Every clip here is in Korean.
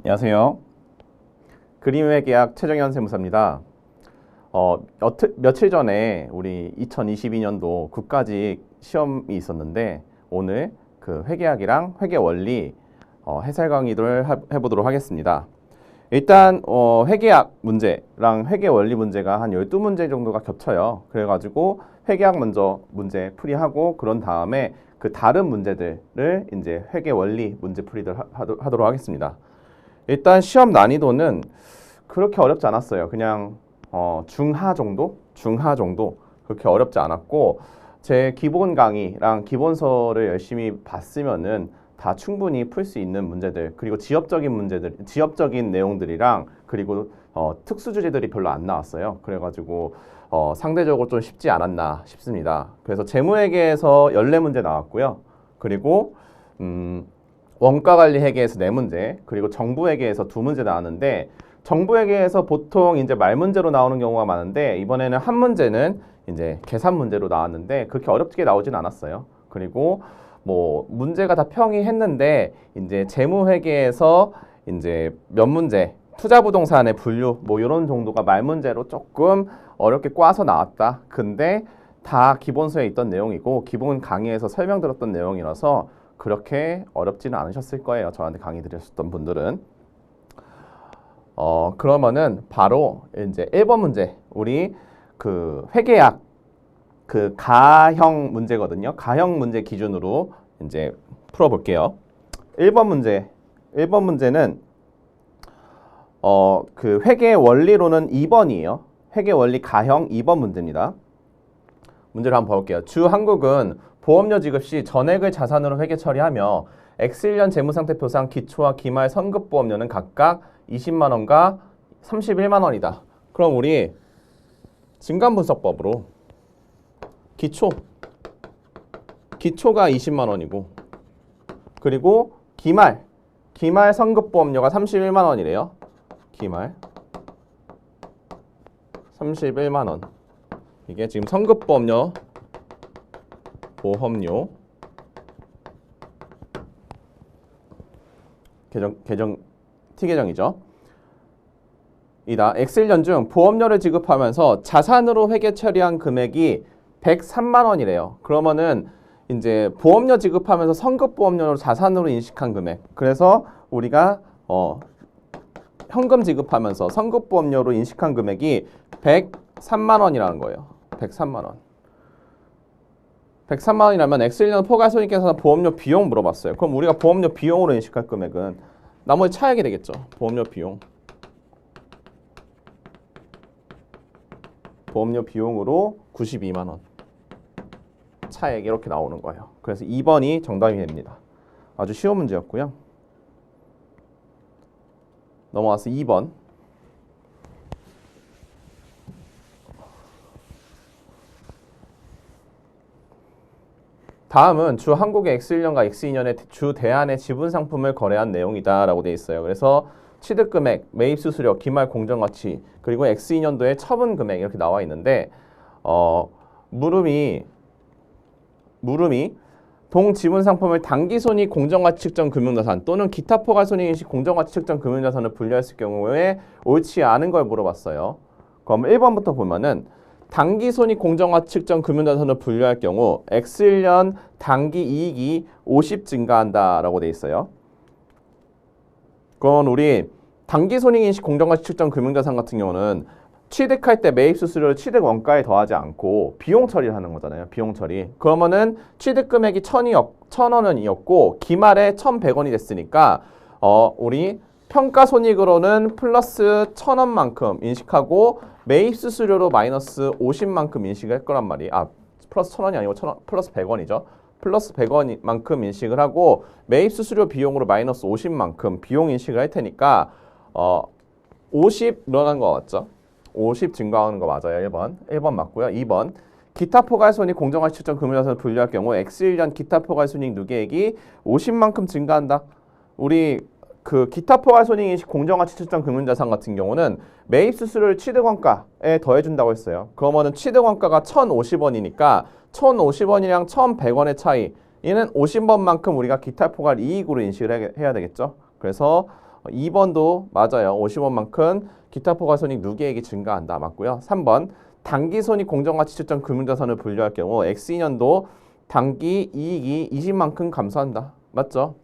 안녕하세요. 그림의 계약 최정현 세무사입니다. 며칠 전에 우리 2022년도 국가직 시험이 있었는데 오늘 그 회계학이랑 회계원리 해설 강의를 해보도록 하겠습니다. 일단 회계학 문제랑 회계원리 문제가 한 12문제 정도가 겹쳐요. 그래가지고 회계학 먼저 문제 풀이하고 그런 다음에 그 다른 문제들을 이제 회계원리 문제 풀이를 하도록 하겠습니다. 일단 시험 난이도는 그렇게 어렵지 않았어요. 그냥 중하 정도 그렇게 어렵지 않았고 제 기본 강의랑 기본서를 열심히 봤으면은 다 충분히 풀 수 있는 문제들, 그리고 지엽적인 문제들, 지엽적인 내용들이랑 그리고 특수 주제들이 별로 안 나왔어요. 그래가지고 상대적으로 좀 쉽지 않았나 싶습니다. 그래서 재무회계에서 14문제 나왔고요. 그리고 원가관리회계에서 4문제, 그리고 정부회계에서 2문제 나왔는데 정부회계에서 보통 이제 말문제로 나오는 경우가 많은데 이번에는 한 문제는 이제 계산 문제로 나왔는데 그렇게 어렵게 나오진 않았어요. 그리고 뭐 문제가 다 평이했는데 이제 재무회계에서 이제 몇 문제, 투자부동산의 분류 뭐 이런 정도가 말문제로 조금 어렵게 꽈서 나왔다. 근데 다 기본서에 있던 내용이고 기본 강의에서 설명드렸던 내용이라서 그렇게 어렵지는 않으셨을 거예요. 저한테 강의 드렸었던 분들은. 그러면은 바로 이제 1번 문제, 우리 그 회계학 그 가형 문제거든요. 가형 문제 기준으로 이제 풀어볼게요. 1번 문제는 그 회계 원리로는 2번이에요. 회계 원리 가형 2번 문제입니다. 문제를 한번 볼게요. 주 한국은 보험료 지급 시 전액을 자산으로 회계 처리하며 X1년 재무상태표상 기초와 기말 선급보험료는 각각 20만 원과 31만 원이다. 그럼 우리 증감분석법으로 기초가 20만 원이고 그리고 기말 선급보험료가 31만 원이래요. 기말 31만 원. 이게 지금 선급보험료 보험료 T계정이죠. 이다. X1년 중 보험료를 지급하면서 자산으로 회계 처리한 금액이 103만 원이래요. 그러면은 이제 보험료 지급하면서 선급보험료로 자산으로 인식한 금액. 그래서 우리가 현금 지급하면서 선급보험료로 인식한 금액이 103만 원이라는 거예요. 103만 원. 103만 원이라면 X1년 포괄손익계산 보험료 비용 물어봤어요. 그럼 우리가 보험료 비용으로 인식할 금액은 나머지 차액이 되겠죠. 보험료 비용으로 92만 원. 차액 이렇게 나오는 거예요. 그래서 2번이 정답이 됩니다. 아주 쉬운 문제였고요. 넘어와서 2번. 다음은 주 한국의 X1년과 X2년의 주 대안의 지분 상품을 거래한 내용이다 라고 되어 있어요. 그래서 취득금액, 매입수수료, 기말 공정가치, 그리고 X2년도의 처분금액 이렇게 나와 있는데 물음이 동지분 상품을 당기손익 공정가치 측정 금융자산 또는 기타 포괄손익인식 공정가치 측정 금융자산을 분류했을 경우에 옳지 않은 걸 물어봤어요. 그럼 1번부터 보면은 당기손익 공정가치 측정 금융자산을 분류할 경우 X1년 당기 이익이 50 증가한다 라고 돼 있어요. 그건 우리 당기손익인식 공정가치 측정 금융자산 같은 경우는 취득할 때 매입수수료를 취득 원가에 더하지 않고 비용 처리를 하는 거잖아요. 비용 처리. 그러면은 취득 금액이 1,000원이었고 기말에 1,100원이 됐으니까 우리 평가손익으로는 플러스 1,000원만큼 인식하고 매입수수료로 마이너스 50만큼 인식을 할 거란 말이에요. 플러스 1,000원이 아니고 플러스 100원이죠. 플러스 100원만큼 인식을 하고 매입수수료 비용으로 마이너스 50만큼 비용 인식을 할 테니까 50 늘어난 거 맞죠? 50 증가하는 거 맞아요. 1번 맞고요. 2번 기타 포괄손익 공정가치 측정 금융자산을 분류할 경우 X1년 기타 포괄손익 누계액이 50만큼 증가한다. 우리 그 기타 포괄손익인식 공정가치 측정 금융자산 같은 경우는 매입수수료를 취득원가에 더해준다고 했어요. 그러면은 취득원가가 1,050원이니까 1,050원이랑 1,100원의 차이, 얘는 50원만큼 우리가 기타 포괄 이익으로 인식을 해야 되겠죠. 그래서 2번도 맞아요. 50원만큼 기타 포괄손익 누계액이 증가한다. 맞고요. 3번 단기손익 공정가치 측정 금융자산을 분류할 경우 X2년도 단기 이익이 20만큼 감소한다. 맞죠?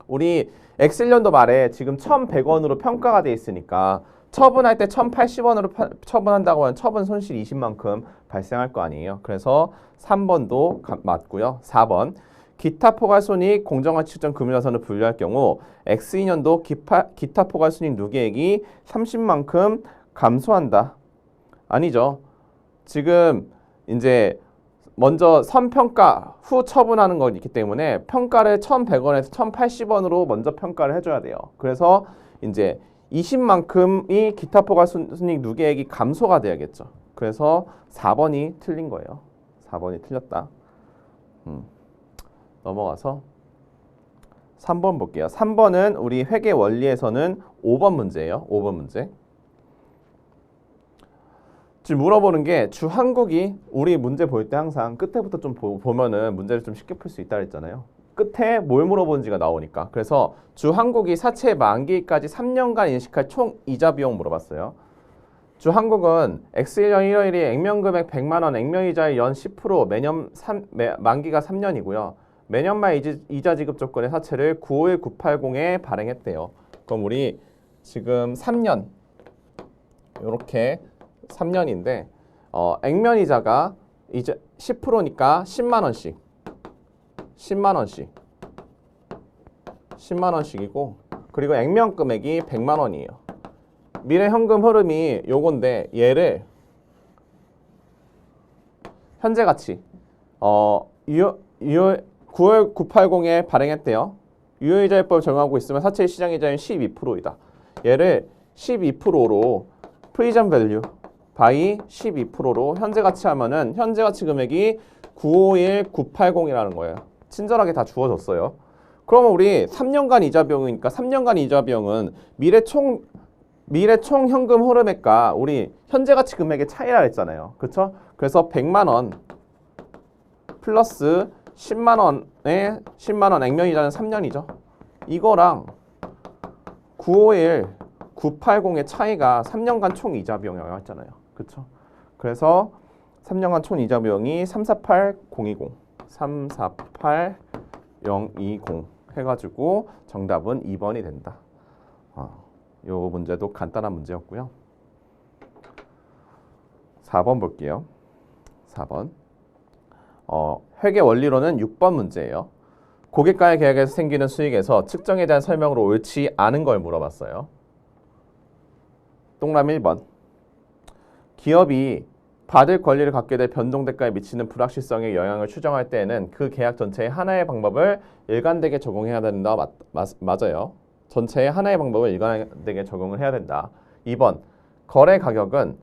우리 X1년도 말에 지금 1,100원으로 평가가 돼 있으니까 처분할 때 1,080원으로 처분한다고 하면 처분 손실 20만큼 발생할 거 아니에요. 그래서 3번도 맞고요. 4번 기타 포괄손익 공정가치 측정 금융자산을 분류할 경우 X2년도 기타 포괄손익 누계액이 30만큼 감소한다. 아니죠. 지금 이제 먼저 선평가 후 처분하는 거 있기 때문에 평가를 1,100원에서 1,080원으로 먼저 평가를 해줘야 돼요. 그래서 이제 20만큼이 기타 포괄손익 누계액이 감소가 돼야겠죠. 그래서 4번이 틀린 거예요. 4번이 틀렸다. 넘어가서 3번 볼게요. 3번은 우리 회계 원리에서는 5번 문제예요. 5번 문제. 지금 물어보는 게 주한국이 우리 문제 볼 때 항상 끝에부터 좀 보면은 문제를 좀 쉽게 풀 수 있다 그랬잖아요. 끝에 뭘 물어보는지가 나오니까. 그래서 주한국이 사채 만기까지 3년간 인식할 총 이자 비용 물어봤어요. 주한국은 X1년 1월이 액면금액 100만 원, 액면이자의 연 10% 매년 만기가 3년이고요. 매년 말 이자 지급 조건의 사채를 951-980에 발행했대요. 그럼 우리 지금 3년 이렇게 3년인데 액면 이자가 이제 10%니까 10만 원씩 10만 원씩이고 그리고 액면 금액이 100만 원이에요. 미래 현금 흐름이 요건데 얘를 현재 가치 9월 980에 발행했대요. 유효이자율법 적용하고 있으면 사채 시장이자율 12%이다. 얘를 12%로 프리전 밸류 바이 12%로 현재 가치 하면은 현재 가치 금액이 951980이라는 거예요. 친절하게 다 주어졌어요. 그러면 우리 3년간 이자 비용이니까 3년간 이자 비용은 미래 총 현금 흐름액과 우리 현재 가치 금액의 차이라 했잖아요. 그렇죠? 그래서 100만 원 플러스 10만 원에 10만 원 액면 이자는 3년이죠. 이거랑 951-980의 차이가 3년간 총 이자 비용이라고 했잖아요. 그렇죠? 그래서 3년간 총 이자 비용이 348020 348020 해가지고 정답은 2번이 된다. 요 문제도 간단한 문제였고요. 4번 볼게요. 4번 회계 원리로는 6번 문제예요. 고객과의 계약에서 생기는 수익에서 측정에 대한 설명으로 옳지 않은 걸 물어봤어요. 동그라미 1번 기업이 받을 권리를 갖게 될 변동대가에 미치는 불확실성의 영향을 추정할 때에는 그 계약 전체의 하나의 방법을 일관되게 적용해야 된다. 맞아요. 전체의 하나의 방법을 일관되게 적용을 해야 된다. 2번 거래 가격은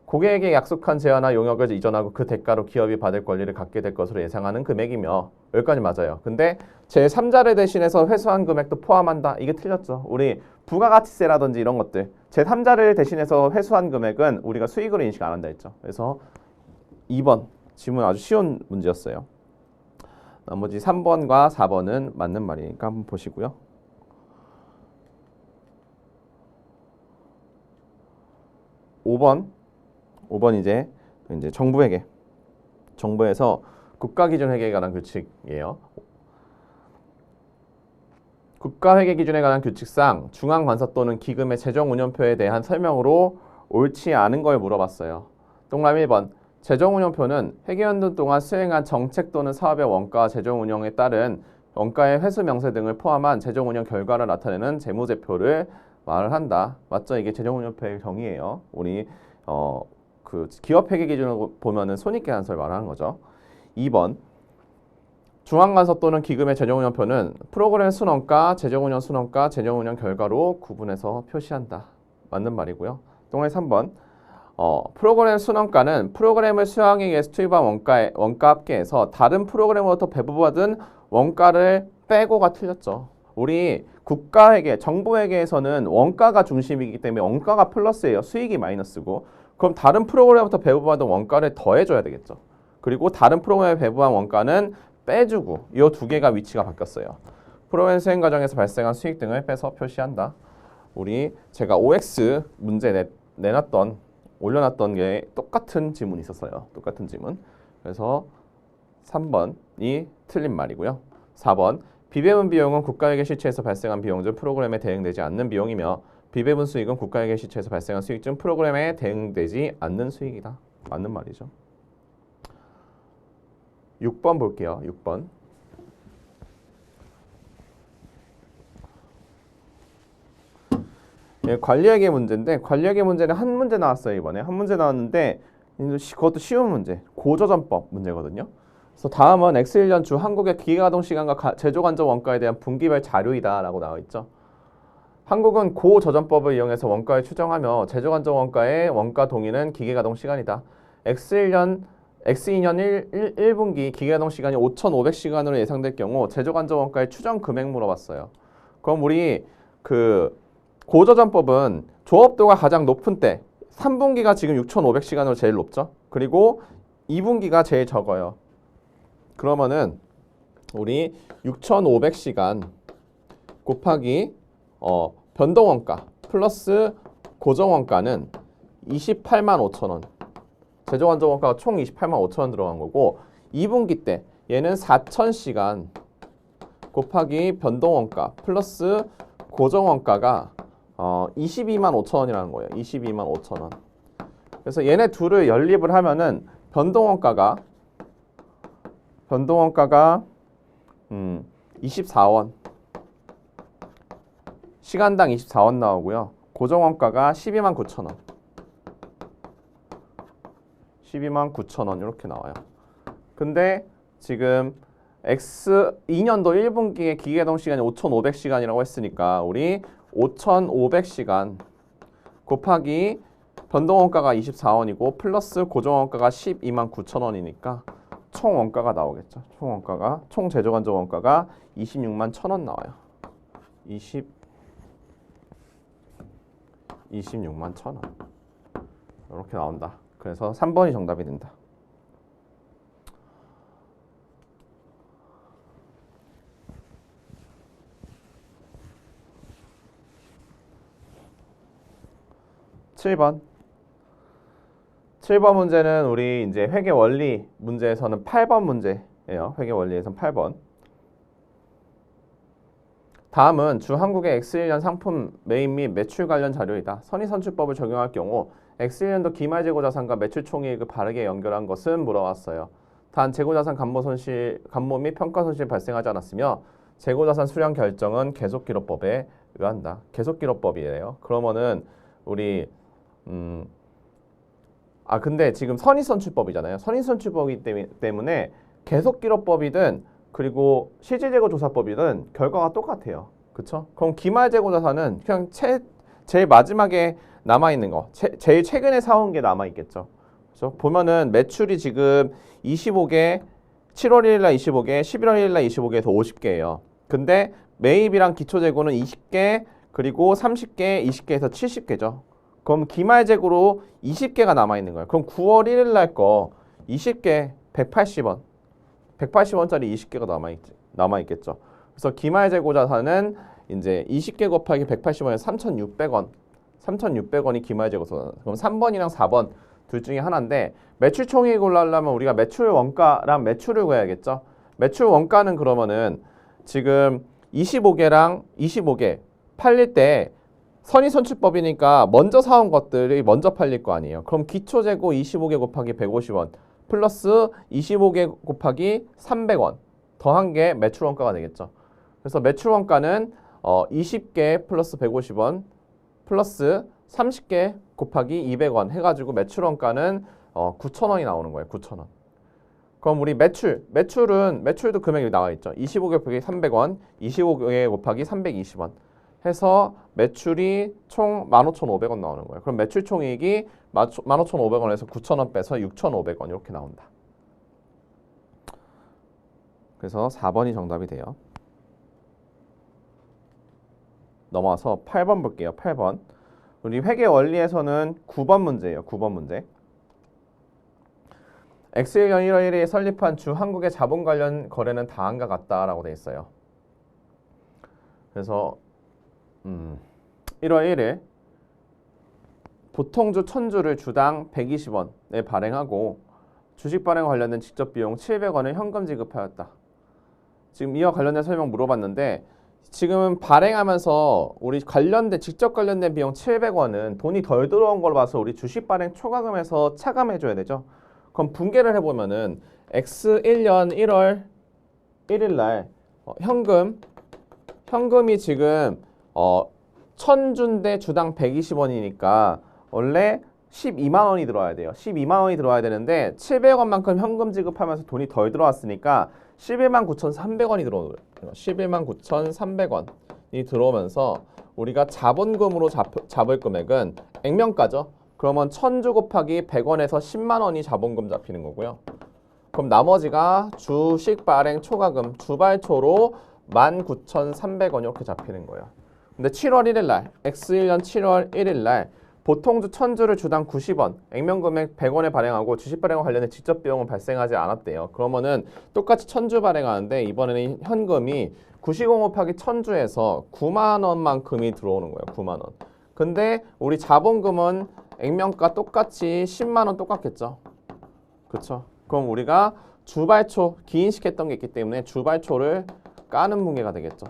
고객에게 약속한 제한화 용역을 이전하고 그 대가로 기업이 받을 권리를 갖게 될 것으로 예상하는 금액이며 여기까지 맞아요. 근데 제3자를 대신해서 회수한 금액도 포함한다. 이게 틀렸죠. 우리 부가가치세라든지 이런 것들 제3자를 대신해서 회수한 금액은 우리가 수익으로 인식 안 한다 했죠. 그래서 2번 질문 아주 쉬운 문제였어요. 나머지 3번과 4번은 맞는 말이니까 한번 보시고요. 5번 이제 정부회계. 정부에서 국가기준회계에 관한 규칙이에요. 국가회계 기준에 관한 규칙상 중앙관서 또는 기금의 재정운영표에 대한 설명으로 옳지 않은 걸 물어봤어요. 동그라미 1번 재정운영표는 회계연도 동안 수행한 정책 또는 사업의 원가와 재정운영에 따른 원가의 회수 명세 등을 포함한 재정운영 결과를 나타내는 재무제표를 말을 한다. 맞죠? 이게 재정운영표의 정의예요. 우리 그 기업회계 기준으로 보면은 손익계산서를 말하는 거죠. 2번 중앙관서 또는 기금의 재정운영표는 프로그램 순원가, 재정운영 순원가, 재정운영 결과로 구분해서 표시한다. 맞는 말이고요. 동그라미 3번 프로그램 순원가는 프로그램을 수행하기 위해서 투입한 원가 합계에서 다른 프로그램으로부터 배부받은 원가를 빼고가 틀렸죠. 우리 국가회계, 정부회계에서는 원가가 중심이기 때문에 원가가 플러스예요. 수익이 마이너스고. 그럼 다른 프로그램부터 배부받은 원가를 더해줘야 되겠죠. 그리고 다른 프로그램에 배부한 원가는 빼주고 이 두 개가 위치가 바뀌었어요. 프로그램 수행 과정에서 발생한 수익 등을 빼서 표시한다. 우리 제가 OX 문제 올려놨던 게 똑같은 지문이 있었어요. 똑같은 지문. 그래서 3번이 틀린 말이고요. 4번 비배분 비용은 국가회계 실체에서 발생한 비용 중 프로그램에 대응되지 않는 비용이며 비배분 수익은 국가회계 실체에서 발생한 수익 중 프로그램에 대응되지 않는 수익이다. 맞는 말이죠. 6번 볼게요. 6번. 예, 관리회계 문제인데 관리회계 문제는 한 문제 나왔어요. 이번에 한 문제 나왔는데 그것도 쉬운 문제. 고조전법 문제거든요. 그래서 다음은 X1년 주 한국의 기계가동 시간과 제조간접 원가에 대한 분기별 자료이다 라고 나와 있죠. 한국은 고저전법을 이용해서 원가를 추정하며 제조간접 원가의 원가 동의는 기계가동 시간이다. X2년 1분기 기계가동 시간이 5,500시간으로 예상될 경우 제조간접 원가의 추정 금액 물어봤어요. 그럼 우리 고저전법은 조업도가 가장 높은 때 3분기가 지금 6,500시간으로 제일 높죠. 그리고 2분기가 제일 적어요. 그러면은 우리 6,500시간 곱하기 변동원가 플러스 고정원가는 28만 5천 원. 제조간접원가가 총 28만 5천 원 들어간 거고 2분기 때 얘는 4,000시간 곱하기 변동원가 플러스 고정원가가 22만 5천 원이라는 거예요. 22만 5천 원. 그래서 얘네 둘을 연립을 하면은 변동원가가 24원. 시간당 24원 나오고요. 고정원가가 12만 9천 원. 12만 9천 원 이렇게 나와요. 근데 지금 X2년도 1분기에 기계가동 시간이 5,500시간이라고 했으니까 우리 5,500시간 곱하기 변동원가가 24원이고 플러스 고정원가가 12만 9천 원이니까 총 원가가 나오겠죠. 총 제조간접 원가가 26만 1천 원 나와요. 26만 1천 원. 이렇게 나온다. 그래서 3번이 정답이 된다. (7번) 7번 문제는 우리 이제 회계 원리 문제에서는 8번 문제예요. 회계 원리에서는 8번. 다음은 주 한국의 X1년 상품 매입 및 매출 관련 자료이다. 선의선출법을 적용할 경우 X1년도 기말재고자산과 매출총이익을 바르게 연결한 것은 물어왔어요. 단 재고자산 감모 및 평가손실 발생하지 않았으며 재고자산 수량 결정은 계속기록법에 의한다. 계속기록법이에요. 그러면은 우리 근데 지금 선의선출법이잖아요. 선의선출법이기 때문에 계속기록법이든 그리고 실질재고조사법이든 결과가 똑같아요. 그쵸? 그럼 기말재고자산은 그냥 제일 마지막에 남아있는 거, 제일 최근에 사온 게 남아있겠죠. 그죠? 보면은 매출이 지금 25개, 7월 1일날 25개, 11월 1일날 25개에서 50개예요. 근데 매입이랑 기초재고는 20개, 그리고 30개, 20개에서 70개죠. 그럼 기말재고로 20개가 남아있는 거예요. 그럼 9월 1일날 거 20개 180원. 180원짜리 20개가 남아있겠죠. 그래서 기말재고자산은 이제 20개 곱하기 180원에 3,600원. 3,600원이 기말재고자산. 그럼 3번이랑 4번 둘 중에 하나인데 매출총액을 하려면 우리가 매출 원가랑 매출을 구해야겠죠. 매출 원가는 그러면은 지금 25개 팔릴 때 선의선출법이니까 먼저 사온 것들이 먼저 팔릴 거 아니에요. 그럼 기초재고 25개 곱하기 150원 플러스 25개 곱하기 300원 더한 게 매출원가가 되겠죠. 그래서 매출원가는 20개 플러스 150원 플러스 30개 곱하기 200원 해가지고 매출원가는 9,000원이 나오는 거예요. 9,000원. 그럼 우리 매출도 금액이 나와 있죠. 25개 곱하기 300원, 25개 곱하기 320원 해서 매출이 총 15,500원 나오는 거예요. 그럼 매출 총이익이 15,500원에서 9,000원 빼서 6,500원 이렇게 나온다. 그래서 4번이 정답이 돼요. 넘어와서 8번 볼게요. 8번. 우리 회계 원리에서는 9번 문제예요. 9번 문제. X1년 1월 1일에 설립한 주 한국의 자본 관련 거래는 다음과 같다라고 돼 있어요. 그래서 1월 1일 보통주 1000주를 주당 120원에 발행하고 주식 발행 관련된 직접 비용 700원을 현금 지급하였다. 지금 이와 관련된 설명 물어봤는데 지금 발행하면서 우리 직접 관련된 비용 700원은 돈이 덜 들어온 걸로 봐서 우리 주식 발행 초과금에서 차감해줘야 되죠. 그럼 분개를 해보면은 X1년 1월 1일 날 현금이 지금 1000주인데 주당 120원이니까 원래 12만 원이 들어와야 돼요. 12만 원이 들어와야 되는데 700원만큼 현금 지급하면서 돈이 덜 들어왔으니까 11만 9,300원이 들어오는 거예요. 11만 9,300원이 들어오면서 우리가 자본금으로 잡을 금액은 액면가죠. 그러면 1000주 곱하기 100원에서 10만 원이 자본금 잡히는 거고요. 그럼 나머지가 주식 발행 초과금 주발초로 19,300원 이렇게 잡히는 거예요. 근데 7월 1일 날 X1년 7월 1일 날 보통주 1000주를 주당 90원, 액면금액 100원에 발행하고 주식 발행과 관련된 직접 비용은 발생하지 않았대요. 그러면은 똑같이 1000주 발행하는데 이번에는 현금이 90원 곱하기 1000주에서 9만 원만큼이 들어오는 거예요. 9만 원. 근데 우리 자본금은 액면가 똑같이 10만 원 똑같겠죠. 그렇죠? 그럼 우리가 주발초 기인식했던 게 있기 때문에 주발초를 까는 문제가 되겠죠.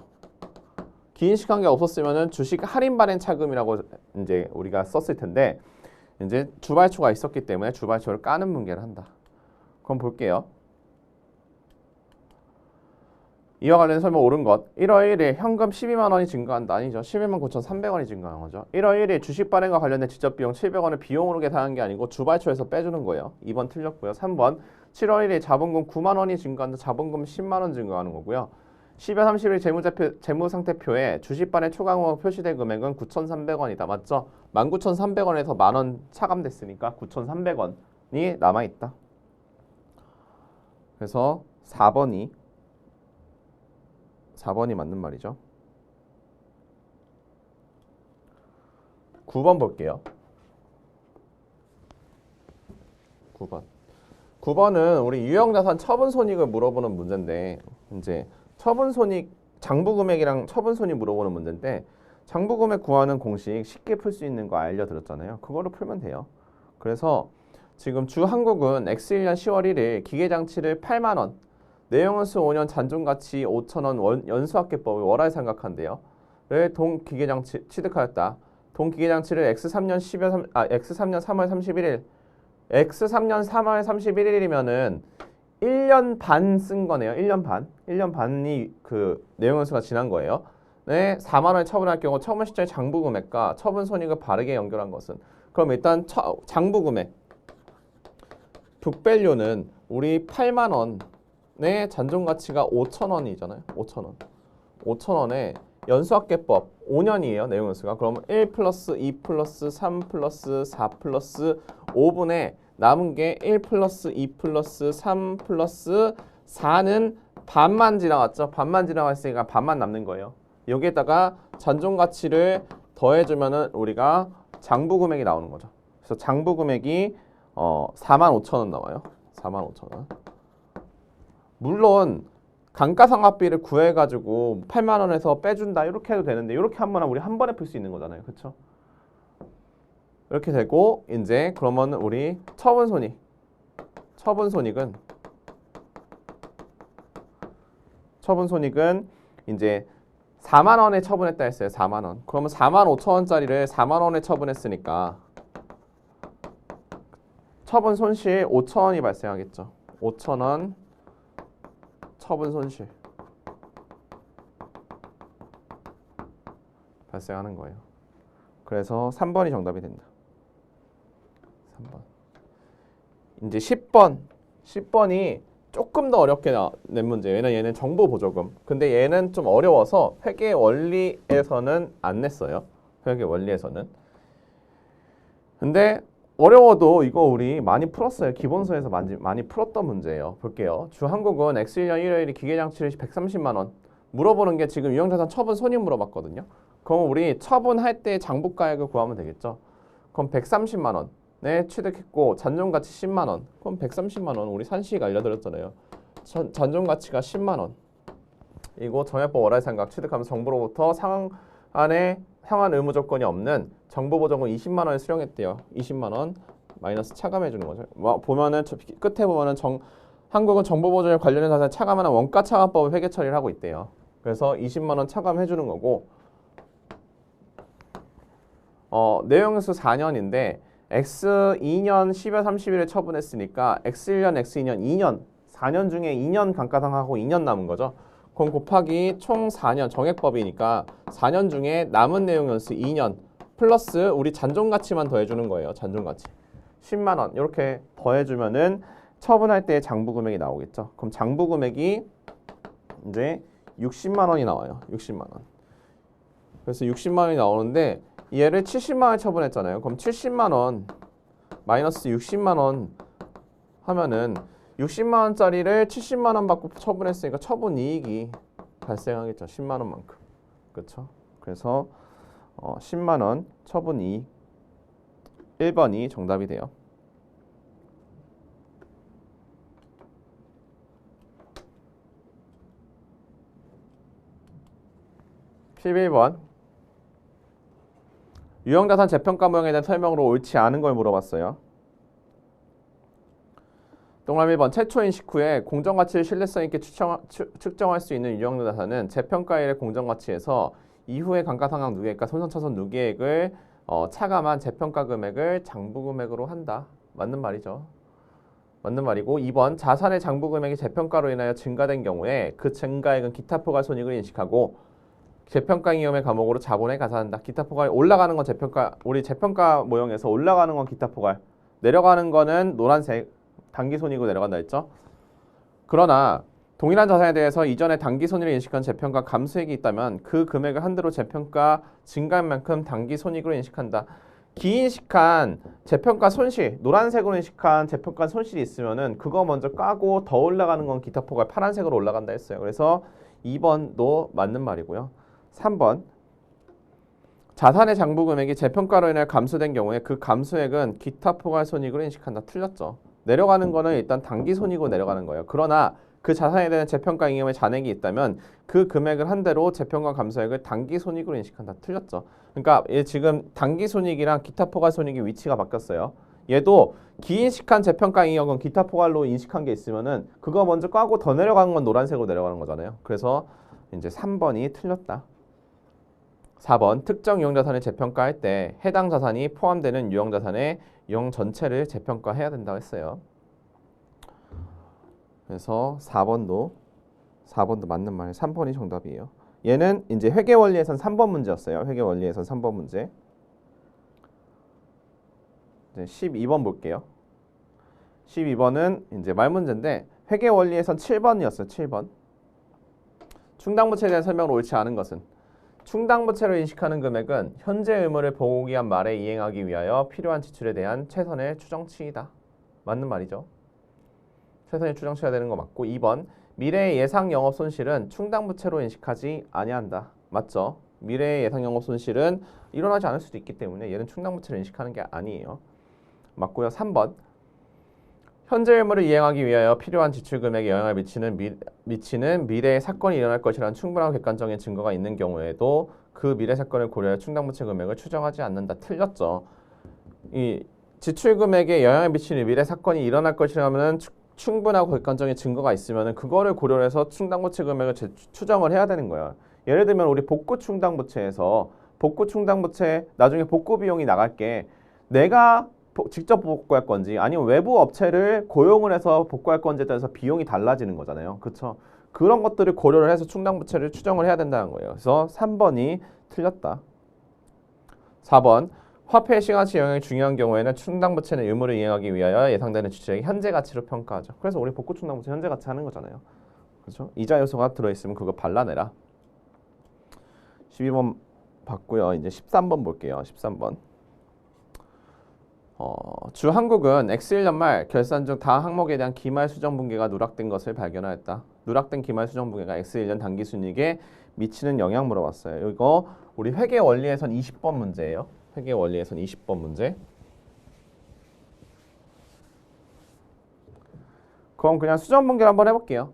기인식한 게 없었으면은 주식 할인 발행 차금이라고 이제 우리가 썼을 텐데 이제 주발초가 있었기 때문에 주발초를 까는 문제를 한다. 그럼 볼게요. 이와 관련 설명 옳은 것. 1월 1일 현금 12만 원이 증가한다. 아니죠. 11만 9,300원이 증가한 거죠. 1월 1일 주식 발행과 관련된 직접 비용 700원을 비용으로 계산한 게 아니고 주발초에서 빼주는 거예요. 2번 틀렸고요. 3번 7월 1일 자본금 9만 원이 증가한다. 자본금 10만 원 증가하는 거고요. 10월 30일 재무상태표에 주식 발행 초과금으로 표시된 금액은 9,300원이다. 맞죠? 19,300원에서 만원 차감됐으니까 9,300원이 남아있다. 그래서 4번이 맞는 말이죠. 9번 볼게요. 9번은 우리 유형자산 처분손익을 물어보는 문제인데 이제 처분손익 장부금액이랑 처분손익 물어보는 문제인데 장부금액 구하는 공식 쉽게 풀 수 있는 거 알려드렸잖아요. 그거로 풀면 돼요. 그래서 지금 주한국은 X1년 10월 1일 기계장치를 8만 원 내용은수 5년 잔존가치 5,000원 연수합계법을 월화에 삼각한대요. 동 기계장치 취득하였다. 동 기계장치를 X3년 3월 31일 X3년 3월 31일이면은 1년 반 쓴 거네요. 1년 반. 1년 반이 그 내용연수가 지난 거예요. 네, 4만 원에 처분할 경우 처분 시점의 장부금액과 처분 손익을 바르게 연결한 것은 그럼 일단 장부금액 북밸류는 우리 8만 원의 잔존가치가 5,000원이잖아요. 5,000원. 5,000원에 연수합계법 5년이에요. 내용연수가. 그러면 1 플러스 2 플러스 3 플러스 4 플러스 5분의 남은 게 1 플러스 2 플러스 3 플러스 4는 반만 지나갔죠. 반만 지나갔으니까 반만 남는 거예요. 여기에다가 잔존가치를 더해주면은 우리가 장부금액이 나오는 거죠. 그래서 장부금액이 45,000원 나와요. 45,000원. 물론 감가상각비를 구해가지고 8만 원에서 빼준다 이렇게 해도 되는데 이렇게 하면 우리 한 번에 풀 수 있는 거잖아요. 그렇죠? 이렇게 되고 이제 그러면 우리 처분손익은 이제 4만 원에 처분했다 했어요. 4만 원. 그러면 4만 5천 원짜리를 4만 원에 처분했으니까 처분 손실 5천 원이 발생하겠죠. 5천 원 처분 손실 발생하는 거예요. 그래서 3번이 정답이 된다. 3번. 이제 10번이 조금 더 어렵게 낸 문제예요. 얘는 정보보조금. 근데 얘는 좀 어려워서 회계 원리에서는 안 냈어요. 회계 원리에서는. 근데 어려워도 이거 우리 많이 풀었어요. 기본서에서 많이 풀었던 문제예요. 볼게요. 주한국은 X1년 1월에 기계장치를 130만 원 물어보는 게 지금 유형자산 처분 손익 물어봤거든요. 그럼 우리 처분할 때 장부가액을 구하면 되겠죠. 그럼 130만 원에 취득했고 잔존가치 10만 원. 그럼 130만 원 우리 산식 알려드렸잖아요. 잔존가치가 10만 원. 이거 정액법 월화의 삼각 취득하면서 정부로부터 상환의 상환 의무 조건이 없는 정보보조금 20만 원을 수령했대요. 20만 원 마이너스 차감해 주는 거죠. 보면은 끝에 보면은 한국은 정보보조에 관련해서 차감하는 원가 차감법을 회계 처리를 하고 있대요. 그래서 20만 원 차감해 주는 거고 내용수 4년인데 X 2년 12월 30일에 처분했으니까 X 1년, X 2년, 2년 4년 중에 2년 감가상하고 2년 남은 거죠. 그럼 곱하기 총 4년 정액법이니까 4년 중에 남은 내용 연수 2년 플러스 우리 잔존가치만 더해주는 거예요. 잔존가치 10만 원 이렇게 더해주면은 처분할 때 장부금액이 나오겠죠. 그럼 장부금액이 이제 60만 원이 나와요. 60만 원. 그래서 60만 원이 나오는데 얘를 70만 원 처분했잖아요. 그럼 70만 원 마이너스 60만 원 하면은 60만 원짜리를 70만 원 받고 처분했으니까 처분 이익이 발생하겠죠. 10만 원만큼. 그렇죠? 그래서 10만 원 처분 이익 1번이 정답이 돼요. 11번 유형자산 재평가 모형에 대한 설명으로 옳지 않은 걸 물어봤어요. 동그라미 1번 최초 인식 후에 공정가치를 신뢰성 있게 측정할 수 있는 유형자산은 재평가일의 공정가치에서 이후의 감가상각 누계액과 손상차손 누계액을 차감한 재평가 금액을 장부금액으로 한다. 맞는 말이죠. 맞는 말이고 2번 자산의 장부금액이 재평가로 인하여 증가된 경우에 그 증가액은 기타 포괄손익을 인식하고 재평가 이념의 과목으로 자본에 가산한다. 기타 포괄 올라가는 건 재평가 우리 재평가 모형에서 올라가는 건 기타 포괄 내려가는 거는 노란색 단기손익으로 내려간다 했죠. 그러나 동일한 자산에 대해서 이전에 단기손익을 인식한 재평가 감수액이 있다면 그 금액을 한대로 재평가 증가한 만큼 단기손익으로 인식한다. 기인식한 재평가 손실 노란색으로 인식한 재평가 손실이 있으면은 그거 먼저 까고 더 올라가는 건 기타 포괄 파란색으로 올라간다 했어요. 그래서 2번도 맞는 말이고요. 3번 자산의 장부금액이 재평가로 인해 감소된 경우에 그 감소액은 기타 포괄 손익으로 인식한다. 틀렸죠. 내려가는 거는 일단 단기손익으로 내려가는 거예요. 그러나 그 자산에 대한 재평가 잉여의 잔액이 있다면 그 금액을 한대로 재평가 감소액을 단기손익으로 인식한다. 틀렸죠. 그러니까 얘 지금 단기손익이랑 기타 포괄 손익의 위치가 바뀌었어요. 얘도 기인식한 재평가 잉여은 기타 포괄로 인식한 게 있으면은 그거 먼저 까고 더 내려가는 건 노란색으로 내려가는 거잖아요. 그래서 이제 3번이 틀렸다. 4번 특정 유형자산을 재평가할 때 해당 자산이 포함되는 유형자산의 유형 전체를 재평가해야 된다고 했어요. 그래서 4번도 맞는 말이에요. 3번이 정답이에요. 얘는 이제 회계원리에선 3번 문제였어요. 회계원리에선 3번 문제. 이제 12번 볼게요. 12번은 이제 말문제인데 회계원리에선 7번이었어요. 7번. 충당부채에 대한 설명을 옳지 않은 것은 충당부채로 인식하는 금액은 현재 의무를 보기 한 말에 이행하기 위하여 필요한 지출에 대한 최선의 추정치이다. 맞는 말이죠. 최선의 추정치가 되는 거 맞고 2번 미래의 예상 영업 손실은 충당부채로 인식하지 아니한다. 맞죠? 미래의 예상 영업 손실은 일어나지 않을 수도 있기 때문에 얘는 충당부채로 인식하는 게 아니에요. 맞고요. 3번 현재 의무를 이행하기 위하여 필요한 지출 금액에 영향을 미치는 미래의 사건이 일어날 것이라는 충분한 객관적인 증거가 있는 경우에도 그 미래 사건을 고려해 충당부채 금액을 추정하지 않는다. 틀렸죠. 이 지출 금액에 영향을 미치는 미래 사건이 일어날 것이라면 충분하고 객관적인 증거가 있으면 그거를 고려해서 충당부채 금액을 추정을 해야 되는 거예요. 예를 들면 우리 복구 충당부채에서 복구 충당부채 나중에 복구 비용이 나갈 게 내가 직접 복구할 건지 아니면 외부 업체를 고용을 해서 복구할 건지에 따라서 비용이 달라지는 거잖아요. 그렇죠? 그런 것들을 고려를 해서 충당부채를 추정을 해야 된다는 거예요. 그래서 3번이 틀렸다. 4번 화폐 시가치 영향이 중요한 경우에는 충당부채는 의무를 이행하기 위하여 예상되는 지출액이 현재 가치로 평가하죠. 그래서 우리 복구 충당부채 현재 가치 하는 거잖아요. 그렇죠? 이자 요소가 들어있으면 그거 발라내라. 12번 봤고요. 이제 13번 볼게요. 13번. 주 한국은 X1년 말 결산 중 다음 항목에 대한 기말 수정 분계가 누락된 것을 발견하였다. 누락된 기말 수정 분계가 X1년 당기 순이익에 미치는 영향 물어봤어요. 이거 우리 회계 원리에선 20번 문제예요. 회계 원리에선 20번 문제. 그럼 그냥 수정 분계를 한번 해볼게요.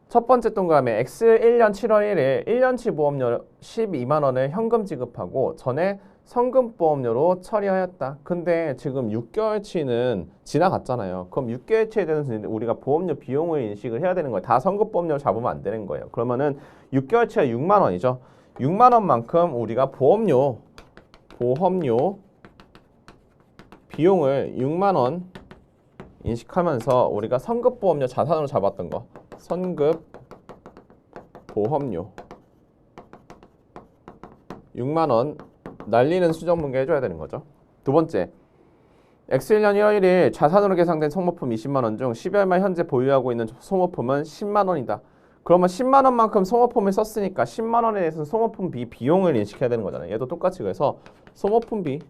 첫 번째 동그라미 X 1년 7월 1일 1년치 보험료 12만 원을 현금 지급하고 전에 성금보험료로 처리하였다. 근데 지금 6개월치는 지나갔잖아요. 그럼 6개월치에 대해서 우리가 보험료 비용을 인식을 해야 되는 거예요. 다 성금보험료를 잡으면 안 되는 거예요. 그러면은 6개월치가 6만 원이죠. 6만 원만큼 우리가 보험료 비용을 6만 원 인식하면서 우리가 선급보험료 자산으로 잡았던 거 선급보험료 6만 원 날리는 수정문계 해줘야 되는 거죠. 두 번째, X1년 1월 1일 자산으로 계상된 소모품 20만 원 중 12월 말 현재 보유하고 있는 소모품은 10만 원이다. 그러면 10만 원만큼 소모품을 썼으니까 10만 원에 대해서 소모품 비 비용을 인식해야 되는 거잖아요. 얘도 똑같이 그래서 소모품 비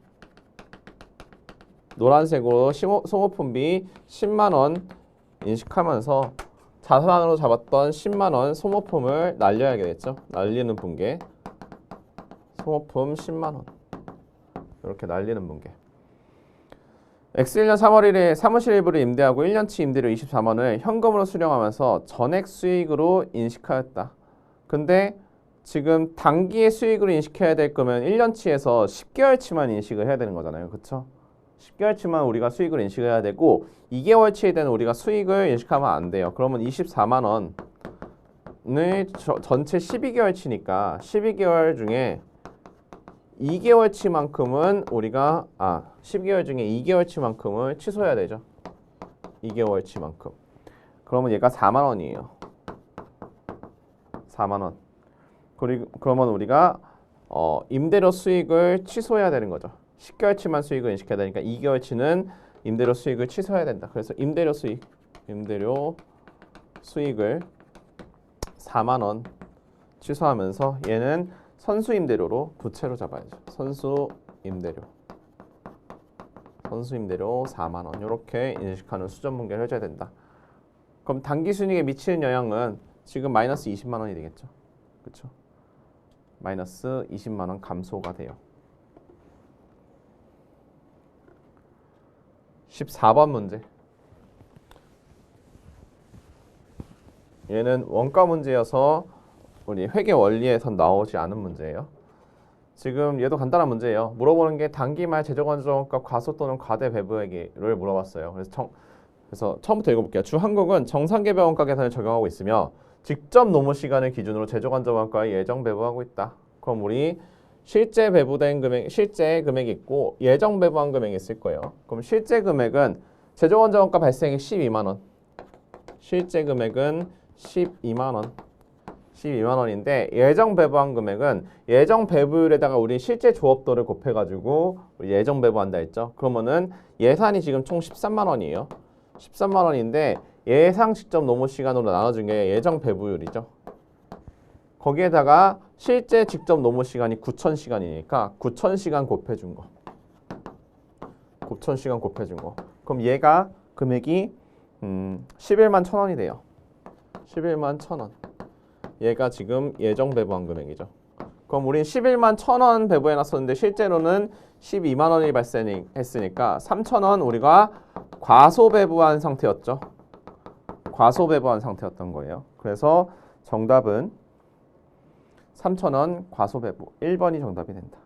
노란색으로 소모품 비 10만 원 인식하면서 자산으로 잡았던 10만 원 소모품을 날려야겠죠. 날리는 분계. 소모품 10만 원. 이렇게 날리는 분계. X1년 3월 1일 사무실 일부를 임대하고 1년치 임대료 24만 원을 현금으로 수령하면서 전액 수익으로 인식하였다. 근데 지금 단기의 수익으로 인식해야 될 거면 1년치에서 10개월치만 인식을 해야 되는 거잖아요. 그렇죠? 10개월치만 우리가 수익을 인식을 해야 되고 2개월치에 대한 우리가 수익을 인식하면 안 돼요. 그러면 24만 원을 전체 12개월치니까 12개월 중에 2개월치만큼은 우리가 12개월 중에 2개월치만큼을 취소해야 되죠. 2개월치만큼. 그러면 얘가 4만 원이에요. 4만 원. 그리고 그러면 우리가 임대료 수익을 취소해야 되는 거죠. 10개월치만 수익을 인식해야 되니까 2개월치는 임대료 수익을 취소해야 된다. 그래서 임대료 수익을 4만 원 취소하면서 얘는 선수 임대료로 부채로 잡아야죠. 선수 임대료 4만 원 이렇게 인식하는 수정 분계를 해줘야 된다. 그럼 단기 순이익에 미치는 영향은 지금 마이너스 20만 원이 되겠죠. 그렇죠? 마이너스 20만 원 감소가 돼요. 14번 문제. 얘는 원가 문제여서 우리 회계 원리에선 나오지 않은 문제예요. 지금 얘도 간단한 문제예요. 물어보는 게 단기 말 재정건조가 과소 또는 과대 배부액을 물어봤어요. 그래서 처음부터 읽어볼게요. 주한국은 정상계배원가 계산을 적용하고 있으며 직접 노무 시간을 기준으로 재정건조원가에 예정 배부하고 있다. 그럼 우리 실제 배부된 금액, 실제 금액이 있고 예정 배부한 금액이 있을 거예요. 그럼 실제 금액은 재정건조원가 발생액 12만 원. 실제 금액은 12만 원. 12만 원인데 예정 배부한 금액은 예정 배부율에다가 우리 실제 조업도를 곱해가지고 우리 예정 배부한다 했죠. 그러면은 예산이 지금 총 13만 원이에요. 13만 원인데 예상 직접 노무 시간으로 나눠준 게 예정 배부율이죠. 거기에다가 실제 직접 노무 시간이 9,000시간이니까 9,000시간 곱해준 거. 9,000시간 곱해준 거. 그럼 얘가 금액이 11만 1,000원이 돼요. 11만 1,000원. 얘가 지금 예정 배부한 금액이죠. 그럼 우린 11만 1,000원 배부해놨었는데 실제로는 12만 원이 발생했으니까 3,000원 우리가 과소 배부한 상태였죠. 과소 배부한 상태였던 거예요. 그래서 정답은 3,000원 과소 배부 1번이 정답이 된다.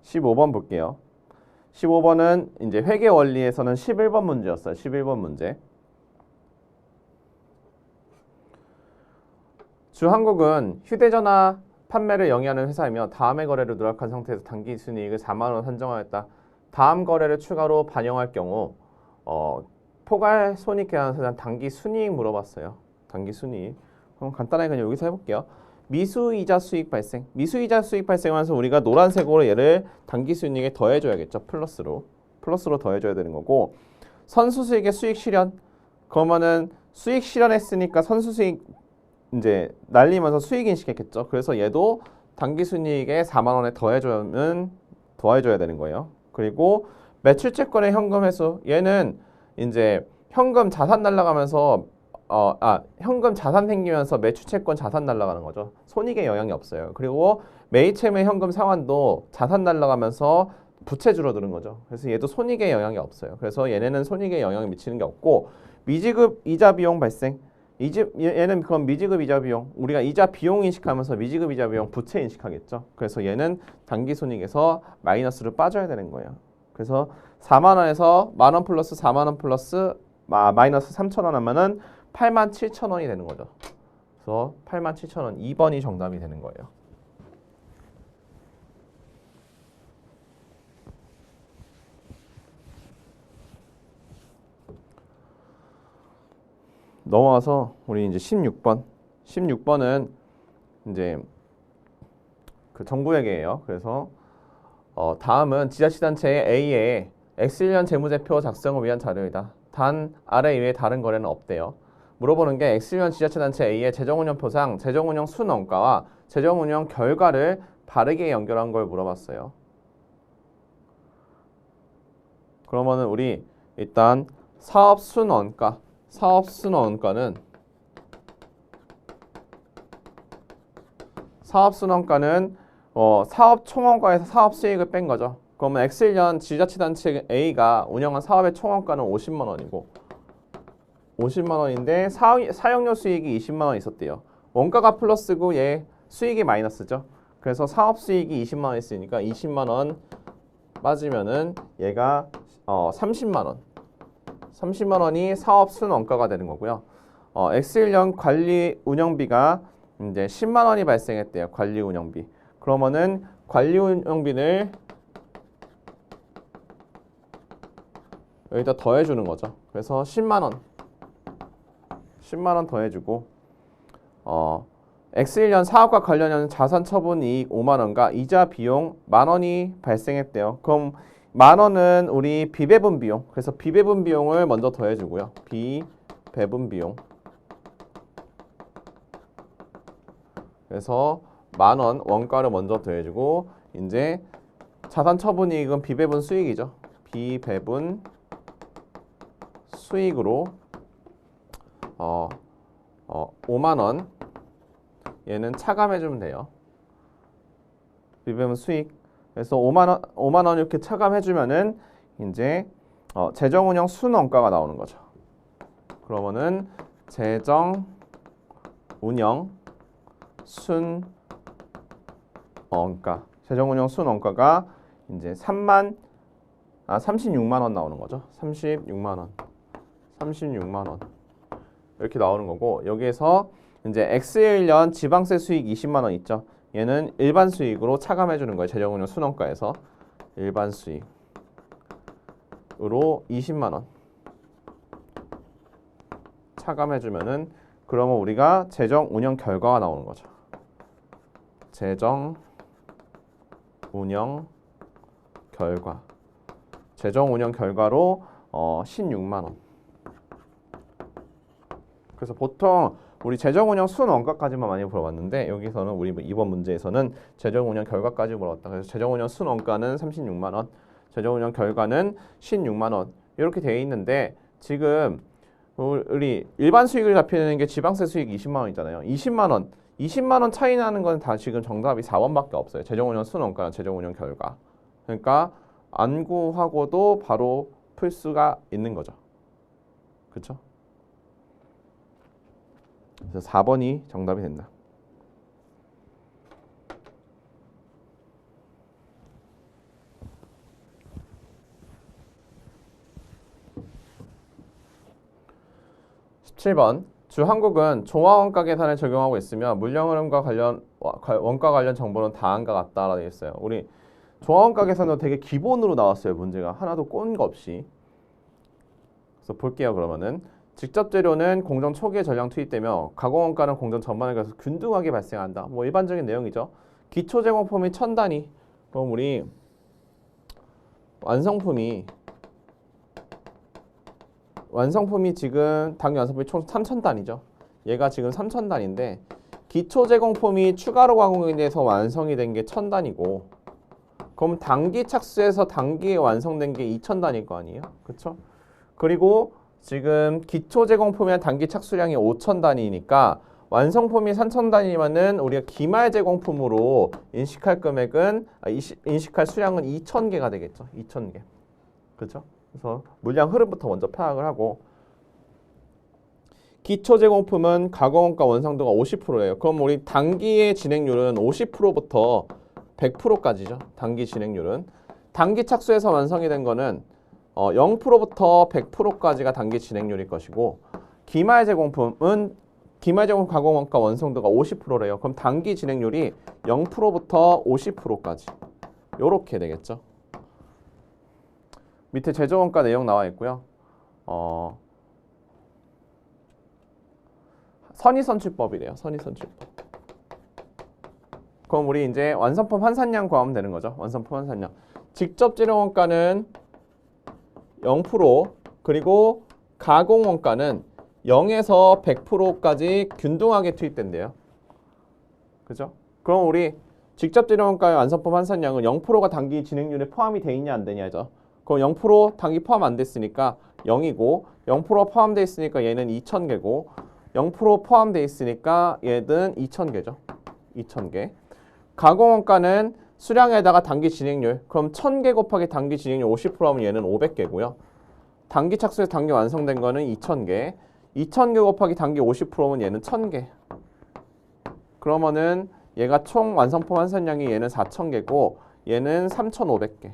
15번 볼게요. 15번은 이제 회계 원리에서는 11번 문제였어요. 11번 문제. 주한국은 휴대전화 판매를 영위하는 회사이며 다음의 거래를 누락한 상태에서 단기 순이익을 4만 원 산정하였다. 다음 거래를 추가로 반영할 경우 포괄 손익 계산서에 대한 단기 순이익 물어봤어요. 단기 순이익. 그럼 간단하게 그냥 여기서 해볼게요. 미수이자 수익 발생. 미수이자 수익 발생하면서 우리가 노란색으로 얘를 단기 순이익에 더해줘야겠죠. 플러스로 더해줘야 되는 거고 선수수익의 수익 실현. 그러면은 수익 실현했으니까 선수수익 이제 날리면서 수익 인식했겠죠. 그래서 얘도 단기 순이익에 4만 원에 더해줘야 되는 거예요. 그리고 매출채권의 현금 회수. 얘는 이제 현금 자산 날라가면서 현금 자산 생기면서 매출채권 자산 날라가는 거죠. 손익에 영향이 없어요. 그리고 매입채무의 현금 상환도 자산 날라가면서 부채 줄어드는 거죠. 그래서 얘도 손익에 영향이 없어요. 그래서 얘네는 손익에 영향을 미치는 게 없고 미지급 이자 비용 발생. 얘는 그럼 미지급 이자 비용. 우리가 이자 비용 인식하면서 미지급 이자 비용 부채 인식하겠죠. 그래서 얘는 단기 손익에서 마이너스를 빠져야 되는 거예요. 그래서 4만 원에서 만 원 플러스 4만 원 플러스 마이너스 3천 원 하면은 8만 7천 원이 되는 거죠. 그래서 8만 7천 원 2번이 정답이 되는 거예요. 넘어와서 우리 이제 16번. 16번은 이제 그 정부회계예요. 그래서 다음은 지자체단체 A의 X1년 재무제표 작성을 위한 자료이다. 단 아래 이외에 다른 거래는 없대요. 물어보는 게 X1년 지자체단체 A의 재정운영표상 재정운영 순원가와 재정운영 결과를 바르게 연결한 걸 물어봤어요. 그러면은 우리 일단 사업순원가는 사업 총원가에서 사업 수익을 뺀 거죠. 그러면 X1년 지자체단체 A가 운영한 사업의 총원가는 50만 원이고 50만 원인데 사용료 수익이 20만 원 있었대요. 원가가 플러스고 얘 수익이 마이너스죠. 그래서 사업 수익이 20만 원 있으니까 20만 원 빠지면은 얘가 30만 원. 30만 원이 사업 순원가가 되는 거고요. X1년 관리 운영비가 이제 10만 원이 발생했대요. 관리 운영비. 그러면은 관리 운영비를 여기다 더해 주는 거죠. 그래서 10만 원 더해주고 X1년 사업과 관련한 자산 처분 이익 5만 원과 이자 비용 만 원이 발생했대요. 그럼 만 원은 우리 비배분 비용. 그래서 비배분 비용을 먼저 더해주고요. 비배분 비용. 그래서 만 원 원가를 먼저 더해주고 이제 자산 처분 이익은 비배분 수익이죠. 비배분 수익으로 5만 원 얘는 차감해주면 돼요. 비배분 수익. 그래서 5만 원 이렇게 차감해주면은 이제 재정운영 순원가가 나오는 거죠. 그러면은 재정운영 순원가가 이제 36만 원 나오는 거죠. 36만 원 이렇게 나오는 거고 여기에서 이제 X의1년 지방세 수익 20만 원 있죠. 얘는 일반 수익으로 차감해 주는 거예요. 재정운용 순원가에서 일반 수익으로 20만 원 차감해 주면은 그러면 우리가 재정운영 결과가 나오는 거죠. 재정운영 결과로 16만 원. 그래서 보통 우리 재정운영 순원가까지만 많이 물어봤는데 여기서는 우리 이번 문제에서는 재정운영 결과까지 물어봤다. 그래서 재정운영 순원가는 36만 원, 재정운영 결과는 16만 원 이렇게 돼 있는데 지금 우리 일반 수익을 잡히는 게 지방세 수익 20만 원이잖아요. 20만 원 차이 나는 건 다 지금 정답이 4번밖에 없어요. 재정운영 순원가랑 재정운영 결과. 그러니까 안 구하고도 바로 풀 수가 있는 거죠. 그렇죠? 그래서 4번이 정답이 된다. (17번) 주 한국은 종합원가 계산을 적용하고 있으며 물량흐름과 관련 원가 관련 정보는 다음과 같다라고 되어 있어요. 우리 종합원가 계산도 되게 기본으로 나왔어요. 문제가 하나도 꼬는 거 없이. 그래서 볼게요. 그러면은 직접 재료는 공정 초기에 전량 투입되며 가공원가는 공정 전반에 가서 균등하게 발생한다. 뭐 일반적인 내용이죠. 기초 제공품이 1000단위. 그럼 우리 완성품이 지금 당기 완성품이 총 3000단위죠. 얘가 지금 3000단인데 기초 제공품이 추가로 가공이 돼서 완성이 된 게 1000단이고 그럼 단기 착수해서 단기에 완성된 게 2000단일 거 아니에요? 그렇죠? 그리고 지금 기초 제공품의 단기 착수량이 5000단위니까 완성품이 3,000단위면은 우리가 기말 제공품으로 인식할 금액은 인식할 수량은 2,000개가 되겠죠. 2,000개. 그렇죠? 그래서 물량 흐름부터 먼저 파악을 하고 기초 제공품은 가공원가 원상도가 50%예요. 그럼 우리 단기의 진행률은 50%부터 100%까지죠. 단기 진행률은 단기 착수에서 완성이 된 거는 0%부터 100%까지가 단기 진행률일 것이고 기말 제공품 가공원가 완성도가 50%래요. 그럼 단기 진행률이 0%부터 50%까지 요렇게 되겠죠. 밑에 제조원가 내용 나와 있고요. 선의선출법이래요. 선의선출법. 그럼 우리 이제 완성품 환산량 구하면 되는 거죠. 완성품 환산량. 직접 재료원가는 0% 그리고 가공원가는 0에서 100%까지 균등하게 투입된대요. 그죠? 그럼 우리 직접 재료원가의 완성품 환산량은 0%가 단기 진행률에 포함이 돼 있냐 안 되냐죠. 그럼 0% 단기 포함 안 됐으니까 0이고 0% 포함돼 있으니까 얘는 2,000개고 0% 포함돼 있으니까 얘는 2,000개죠. 2,000개. 가공원가는 수량에다가 단기 진행률. 그럼 1,000개 곱하기 단기 진행률 50%하면 얘는 500개고요. 단기 착수에서 단기 완성된 거는 2,000개. 2,000개 곱하기 단기 50%면 얘는 1,000개. 그러면은 얘가 총 완성품 환산량이 얘는 4,000개고 얘는 3,500개.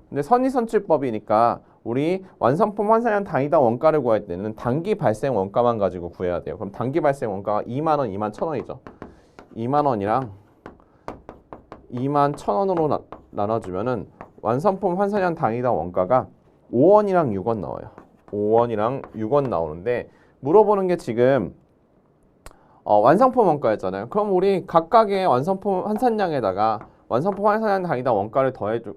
근데 선의선출법이니까 우리 완성품 환산량 단위당 원가를 구할 때는 단기 발생 원가만 가지고 구해야 돼요. 그럼 단기 발생 원가가 2만 원, 2만 1,000원이죠. 2만 원이랑 2만 1,000원으로 나눠주면은 완성품 환산량 단위당 원가가 5원이랑 6원 나와요. 5원이랑 6원 나오는데 물어보는 게 지금 완성품 원가였잖아요. 그럼 우리 각각의 완성품 환산량에다가 완성품 환산량 단위당 원가를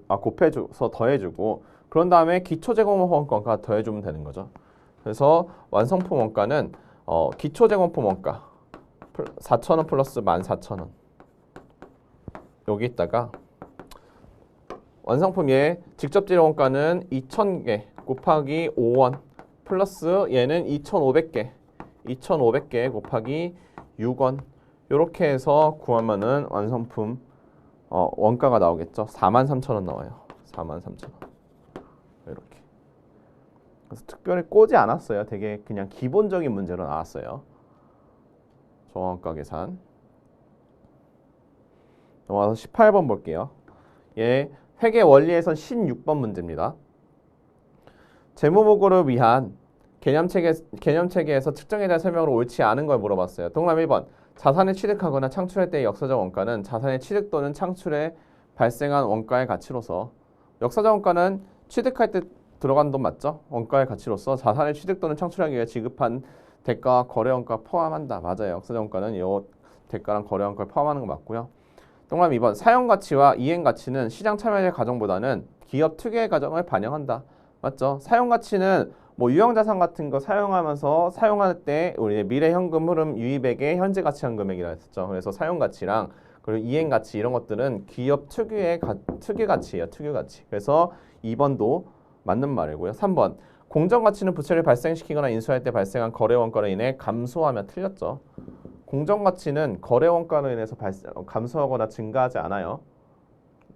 곱해줘서 더해주고 그런 다음에 기초 제공품 원가 더해주면 되는 거죠. 그래서 완성품 원가는 기초 제공품 원가 4,000원 플러스 14,000원 여기다가 완성품 얘 직접 재료 원가는 2,000개 곱하기 5원 플러스 얘는 2,500개 곱하기 6원 이렇게 해서 구하면은 완성품 원가가 나오겠죠. 43,000원 나와요. 43,000원 이렇게. 그래서 특별히 꼬지 않았어요. 되게 그냥 기본적인 문제로 나왔어요. 정원가 계산. 넘어가서 18번 볼게요. 얘 회계 원리에선 16번 문제입니다. 재무보고를 위한 개념체계에서 측정에 대한 설명으로 옳지 않은 걸 물어봤어요. 동그라미 1번. 자산을 취득하거나 창출할 때의 역사적 원가는 자산의 취득 또는 창출에 발생한 원가의 가치로서 역사적 원가는 취득할 때 들어간 돈 맞죠? 원가의 가치로서 자산의 취득 또는 창출하기 위해 지급한 대가와 거래원가 포함한다. 맞아요. 역사적 원가는 이 대가랑 거래원가를 포함하는 거 맞고요. 동그라미 2번. 사용가치와 이행가치는 시장 참여의 과정보다는 기업 특유의 과정을 반영한다. 맞죠? 사용가치는 뭐 유형자산 같은 거 사용하면서 사용할 때 우리 미래 현금 흐름 유입액의 현재 가치한 금액이라 했었죠. 그래서 사용가치랑 그리고 이행가치 이런 것들은 기업 특유의 특유가치예요. 특유가치. 그래서 2번도 맞는 말이고요. 3번. 공정가치는 부채를 발생시키거나 인수할 때 발생한 거래원가로 인해 감소하며 틀렸죠. 공정가치는 거래원가로 인해서 감소하거나 증가하지 않아요.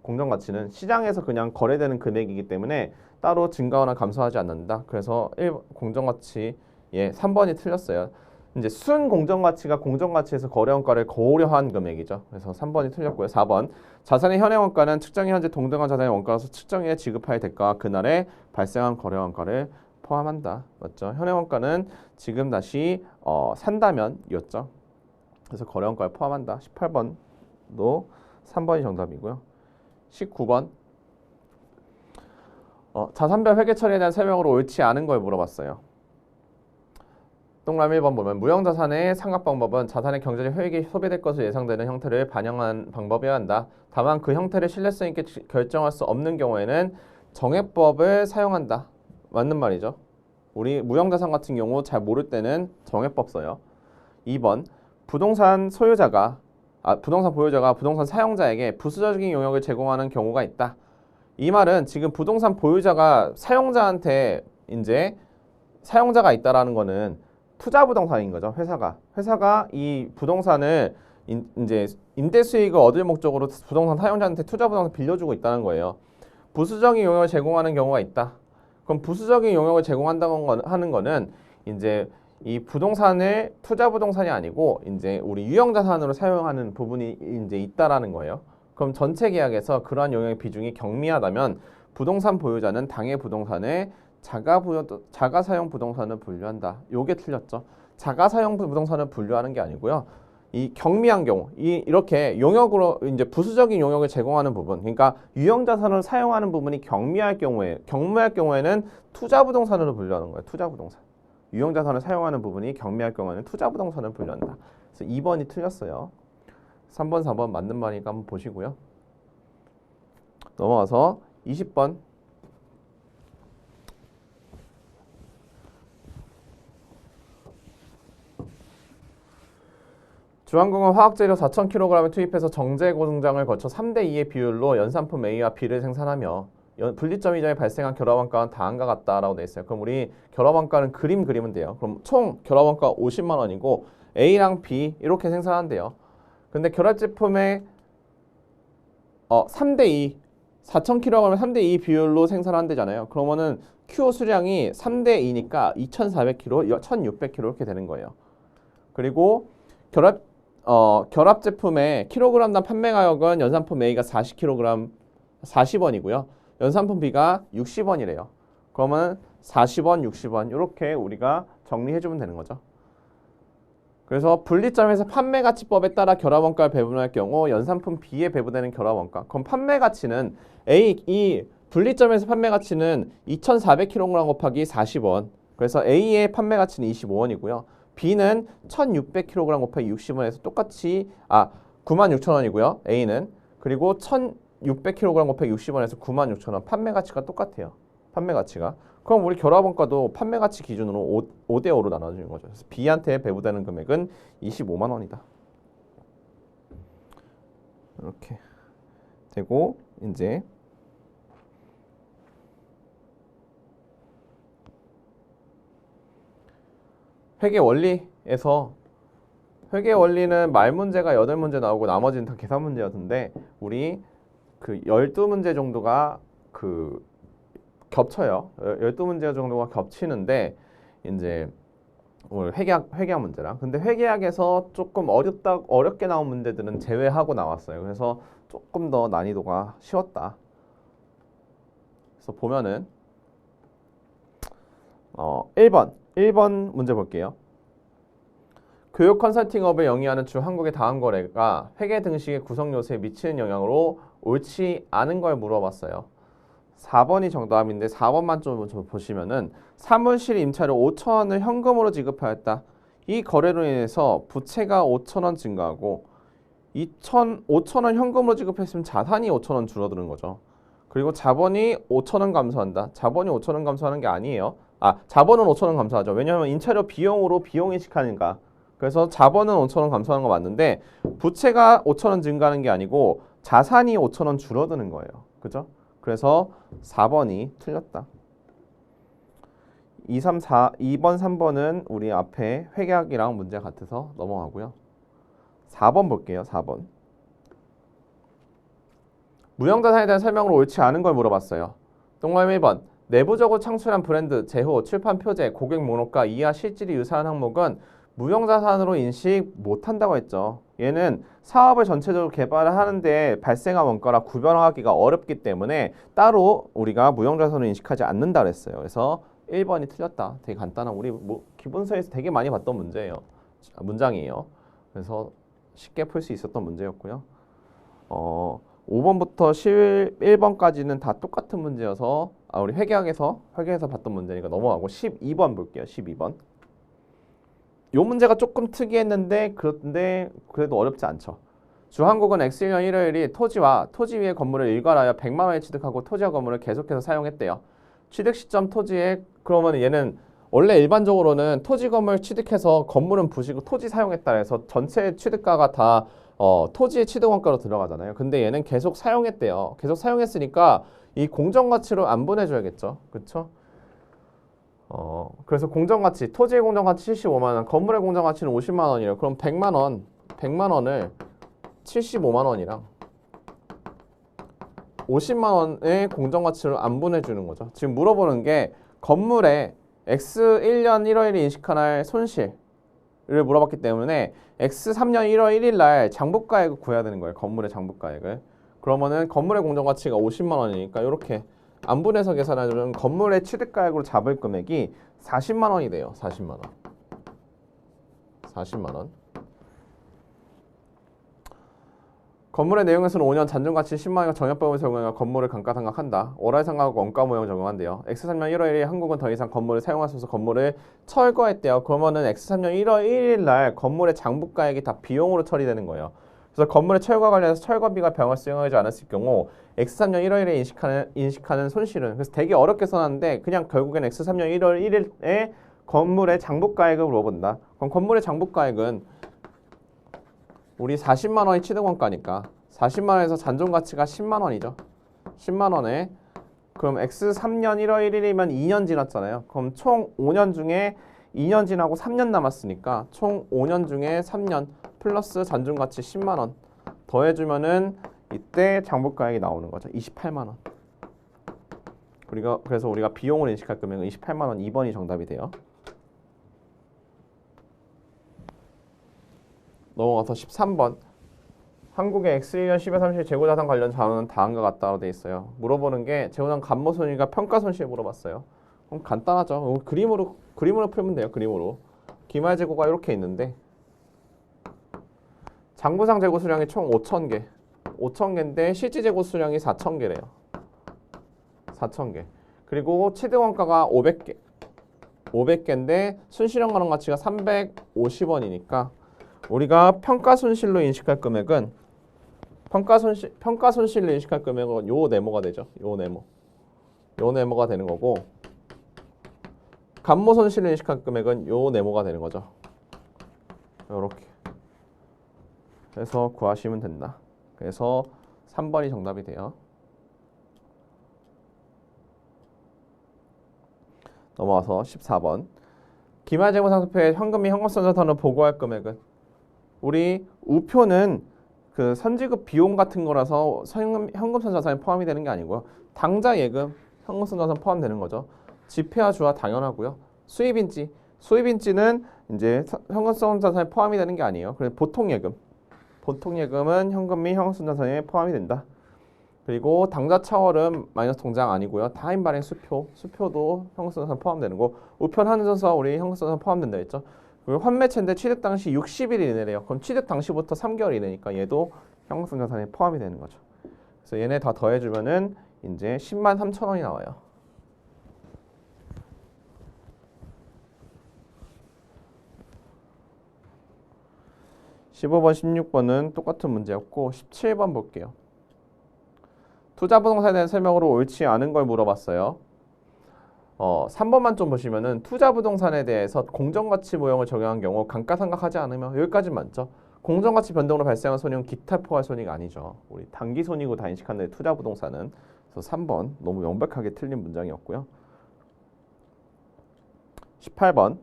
공정가치는 시장에서 그냥 거래되는 금액이기 때문에 따로 증가하거나 감소하지 않는다. 그래서 공정가치 3번이 틀렸어요. 이제 순 공정가치가 공정가치에서 거래원가를 고려한 금액이죠. 그래서 3번이 틀렸고요. 4번. 자산의 현행원가는 측정이 현재 동등한 자산의 원가로서 측정에 지급할 대가와 그날에 발생한 거래원가를 포함한다. 맞죠? 현행원가는 지금 다시 산다면이었죠. 그래서 거래원가를 포함한다. 18번도 3번이 정답이고요. 19번. 자산별 회계 처리에 대한 설명으로 옳지 않은 걸 물어봤어요. 동그라미 1번 보면 무형자산의 상각 방법은 자산의 경제적 효익이 소비될 것으로 예상되는 형태를 반영한 방법이어야 한다. 다만 그 형태를 신뢰성 있게 결정할 수 없는 경우에는 정해법을 사용한다. 맞는 말이죠. 우리 무형자산 같은 경우 잘 모를 때는 정해법 써요. 2번. 부동산 보유자가 부동산 사용자에게 부수적인 용역을 제공하는 경우가 있다. 이 말은 지금 부동산 보유자가 사용자한테 이제 사용자가 있다라는 거는 투자 부동산인 거죠. 회사가 이 부동산을 이제 임대 수익을 얻을 목적으로 부동산 사용자한테 투자 부동산 빌려주고 있다는 거예요. 부수적인 용역을 제공하는 경우가 있다. 그럼 부수적인 용역을 제공한다고 하는 거는 이제 이 부동산을 투자 부동산이 아니고 이제 우리 유형자산으로 사용하는 부분이 이제 있다라는 거예요. 그럼 전체 계약에서 그러한 용역의 비중이 경미하다면 부동산 보유자는 당해 부동산을 자가 사용 부동산을 분류한다. 요게 틀렸죠. 자가 사용 부동산을 분류하는 게 아니고요. 이 경미한 경우, 이렇게 용역으로 이제 부수적인 용역을 제공하는 부분, 그러니까 유형자산을 사용하는 부분이 경미할 경우에는 투자 부동산으로 분류하는 거예요. 투자 부동산. 유형자산을 사용하는 부분이 경미할 경우에는 투자 부동산을 분류한다. 그래서 2번이 틀렸어요. 3번, 4번 맞는 말이니까 한번 보시고요. 넘어가서 20번. 주한국은 화학재료 4,000kg을 투입해서 정제고 공장을 거쳐 3대2의 비율로 연산품 A와 B를 생산하며 분리점 이전에 발생한 결합원가는 다음과 같다라고 돼 있어요. 그럼 우리 결합원가는 그리면 돼요. 그럼 총 결합원가 50만 원이고 A랑 B 이렇게 생산한대요. 근데 결합 제품의 3대2 4,000kg을 3대2 비율로 생산한대잖아요. 그러면은 Q 수량이 3대2니까 2,400kg, 1,600kg 이렇게 되는 거예요. 그리고 결합 제품의 킬로그램당 판매 가격은 연산품 A가 40kg 40원이고요. 연산품 B가 60원이래요. 그러면 40원, 60원 이렇게 우리가 정리해주면 되는 거죠. 그래서 분리점에서 판매가치법에 따라 결합원가를 배분할 경우 연산품 B에 배분되는 결합원가. 그럼 판매가치는 이 분리점에서 판매가치는 2,400kg 곱하기 40원. 그래서 A의 판매가치는 25원이고요. B는 1,600kg 곱하기 60원에서 똑같이 96,000원이고요. A는. 그리고 1,600kg 곱하기 60원에서 96,000원. 판매 가치가 똑같아요. 판매 가치가. 그럼 우리 결합원가도 판매 가치 기준으로 5대5로 나눠주는 거죠. 그래서 B한테 배부되는 금액은 25만 원이다. 이렇게 되고 이제 회계 원리에서 회계 원리는 말 문제가 8문제 나오고 나머지는 다 계산 문제였는데 우리 그 12문제 정도가 겹쳐요. 12문제 정도가 겹치는데 이제 오늘 회계학 문제랑 근데 회계학에서 조금 어렵게 나온 문제들은 제외하고 나왔어요. 그래서 조금 더 난이도가 쉬웠다. 그래서 보면은 1번 문제 볼게요. 교육 컨설팅업을 영위하는 주 한국의 다음 거래가 회계 등식의 구성 요소에 미치는 영향으로 옳지 않은 걸 물어봤어요. 4번이 정답인데 4번만 좀 보시면은 사무실 임차료 5,000원을 현금으로 지급하였다. 이 거래로 인해서 부채가 5,000원 증가하고 5,000원 현금으로 지급했으면 자산이 5,000원 줄어드는 거죠. 그리고 자본이 5,000원 감소한다. 자본이 5,000원 감소하는 게 아니에요. 자본은 5,000원 감소하죠. 왜냐하면 임차료 비용으로 비용인식하니까. 그래서 자본은 5,000원 감소하는 거 맞는데 부채가 5,000원 증가하는 게 아니고 자산이 5,000원 줄어드는 거예요. 그죠? 그래서 4번이 틀렸다. 2번, 3번은 우리 앞에 회계학이랑 문제 같아서 넘어가고요. 4번 볼게요. 4번. 무형자산에 대한 설명으로 옳지 않은 걸 물어봤어요. 동그라미 1번. 내부적으로 창출한 브랜드, 제호, 출판 표제, 고객 목록과 이하 실질이 유사한 항목은 무형자산으로 인식 못한다고 했죠. 얘는 사업을 전체적으로 개발을 하는데 발생한 원가라 구별하기가 어렵기 때문에 따로 우리가 무형자산으로 인식하지 않는다 그랬어요. 그래서 1번이 틀렸다. 되게 간단한 우리 기본서에서 되게 많이 봤던 문장이에요. 그래서 쉽게 풀 수 있었던 문제였고요. 5번부터 11번까지는 다 똑같은 문제여서 우리 회계학에서 봤던 문제니까 넘어가고 12번 볼게요. 12번. 요 문제가 조금 특이했는데 그래도 어렵지 않죠. 주한국은 X년 1월이 토지와 토지 위의 건물을 일괄하여 100만 원에 취득하고 토지와 건물을 계속해서 사용했대요. 취득 시점 토지에 그러면 얘는 원래 일반적으로는 토지 건물 취득해서 건물은 부시고 토지 사용했다 해서 전체 취득가가 다 토지의 취득 원가로 들어가잖아요. 근데 얘는 계속 사용했대요. 계속 사용했으니까 이 공정가치로 안 보내줘야겠죠. 그쵸? 그래서 공정가치, 토지의 공정가치 75만 원, 건물의 공정가치는 50만 원이래요. 그럼 100만 원을 75만 원이랑 50만 원의 공정가치를 안 보내주는 거죠. 지금 물어보는 게 건물의 X 1년 1월 1일 인식할 손실을 물어봤기 때문에 X 3년 1월 1일 날 장부가액을 구해야 되는 거예요. 건물의 장부가액을. 그러면은 건물의 공정가치가 50만 원이니까 이렇게 안분해서 계산하면 건물의 취득가액으로 잡을 금액이 40만 원이 돼요. 40만 원. 40만 원. 건물의 내용에서는 5년 잔존가치 10만 원과 정액법을 적용하여 건물을 감가상각한다. 월화상각하고 원가모형 적용한대요. X3년 1월 1일 한국은 더 이상 건물을 사용할 수 없어서 건물을 철거했대요. 그러면은 X3년 1월 1일 날 건물의 장부가액이 다 비용으로 처리되는 거예요. 그래서 건물의 철거 관련해서 철거비가 병을 수행하지 않았을 경우 X3년 1월 1일에 인식하는 손실은 그래서 되게 어렵게 써놨는데 그냥 결국엔 X3년 1월 1일에 건물의 장부가액을 물어본다. 그럼 건물의 장부가액은 우리 40만 원이 취득원가니까 40만 원에서 잔존가치가 10만 원이죠. 10만 원에 그럼 X3년 1월 1일이면 2년 지났잖아요. 그럼 총 5년 중에 2년 지나고 3년 남았으니까 총 5년 중에 3년 플러스 잔존가치 10만 원 더해주면은 이때 장부가액이 나오는 거죠. 28만 원. 그래서 우리가 비용을 인식할 금액은 28만 원 2번이 정답이 돼요. 넘어가서 13번. 한국의 X1년 10회 30일 재고자산 관련 자료는 다음과 같다로 돼 있어요. 물어보는 게 재고자산 감모손실과 평가손실 물어봤어요. 그럼 간단하죠. 그림으로 풀면 돼요. 그림으로. 기말재고가 이렇게 있는데 장부상 재고 수량이 총 5,000개. 5,000개인데 실질 재고 수량이 4,000개래요. 4,000개. 그리고 취득원가가 500개. 500개인데 순실현 가치가 350원이니까 우리가 평가손실로 인식할 금액은 평가손실로 인식할 금액은 요 네모가 되죠. 요 네모가 되는 거고 감모손실로 인식할 금액은 요 네모가 되는 거죠. 요렇게 해서 구하시면 된다. 그래서 3번이 정답이 돼요. 넘어와서 14번. 기말재고상수표에 현금 및 현금선자산을 보고할 금액은 우리 우표는 그 선지급 비용 같은 거라서 현금선자산에 포함이 되는 게 아니고요. 당좌 예금, 현금선자산 포함되는 거죠. 지폐와 주화 당연하고요. 수입인지는 이제 현금선자산에 포함이 되는 게 아니에요. 그래서 보통예금은 현금 및 현금선자산에 포함이 된다. 그리고 당좌 차월은 마이너스 통장 아니고요. 타임 발행 수표도 현금선자산 포함되는 거. 우편 한전서 우리 현금선자산 포함된다 했죠. 그리고 환매체인데 취득 당시 60일 이내래요. 그럼 취득 당시부터 3개월 이내니까 얘도 현금선자산에 포함이 되는 거죠. 그래서 얘네 다 더해주면은 이제 10만 3천 원이 나와요. (15번) (16번은) 똑같은 문제였고 17번 볼게요. 투자부동산에 대한 설명으로 옳지 않은 걸 물어봤어요. 3번만 좀 보시면은 투자부동산에 대해서 공정가치 모형을 적용한 경우 감가상각하지 않으면 여기까지 맞죠. 공정가치 변동으로 발생한 손익은 기타 포괄 손익이 아니죠. 우리 단기 손익으로 다 인식하는데 투자부동산은. 그래서 3번 너무 명백하게 틀린 문장이었고요. 18번.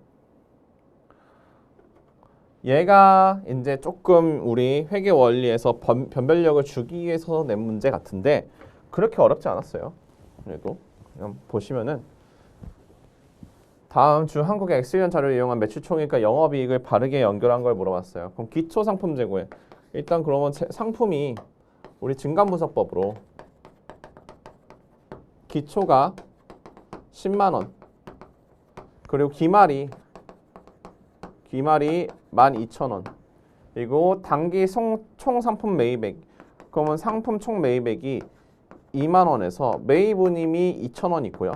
얘가 이제 조금 우리 회계 원리에서 변별력을 주기 위해서 낸 문제 같은데 그렇게 어렵지 않았어요. 그래도 그냥 보시면은 다음 주 한국의 X1년 자료를 이용한 매출총액과 영업이익을 바르게 연결한 걸 물어봤어요. 그럼 기초상품 재고에 일단 그러면 상품이 우리 증감분석법으로 기초가 10만 원 그리고 기말이 12,000원 그리고 단기 총 상품 매입액 그러면 상품 총 매입액이 2만 원에서 매입 운임이 2,000원 있고요.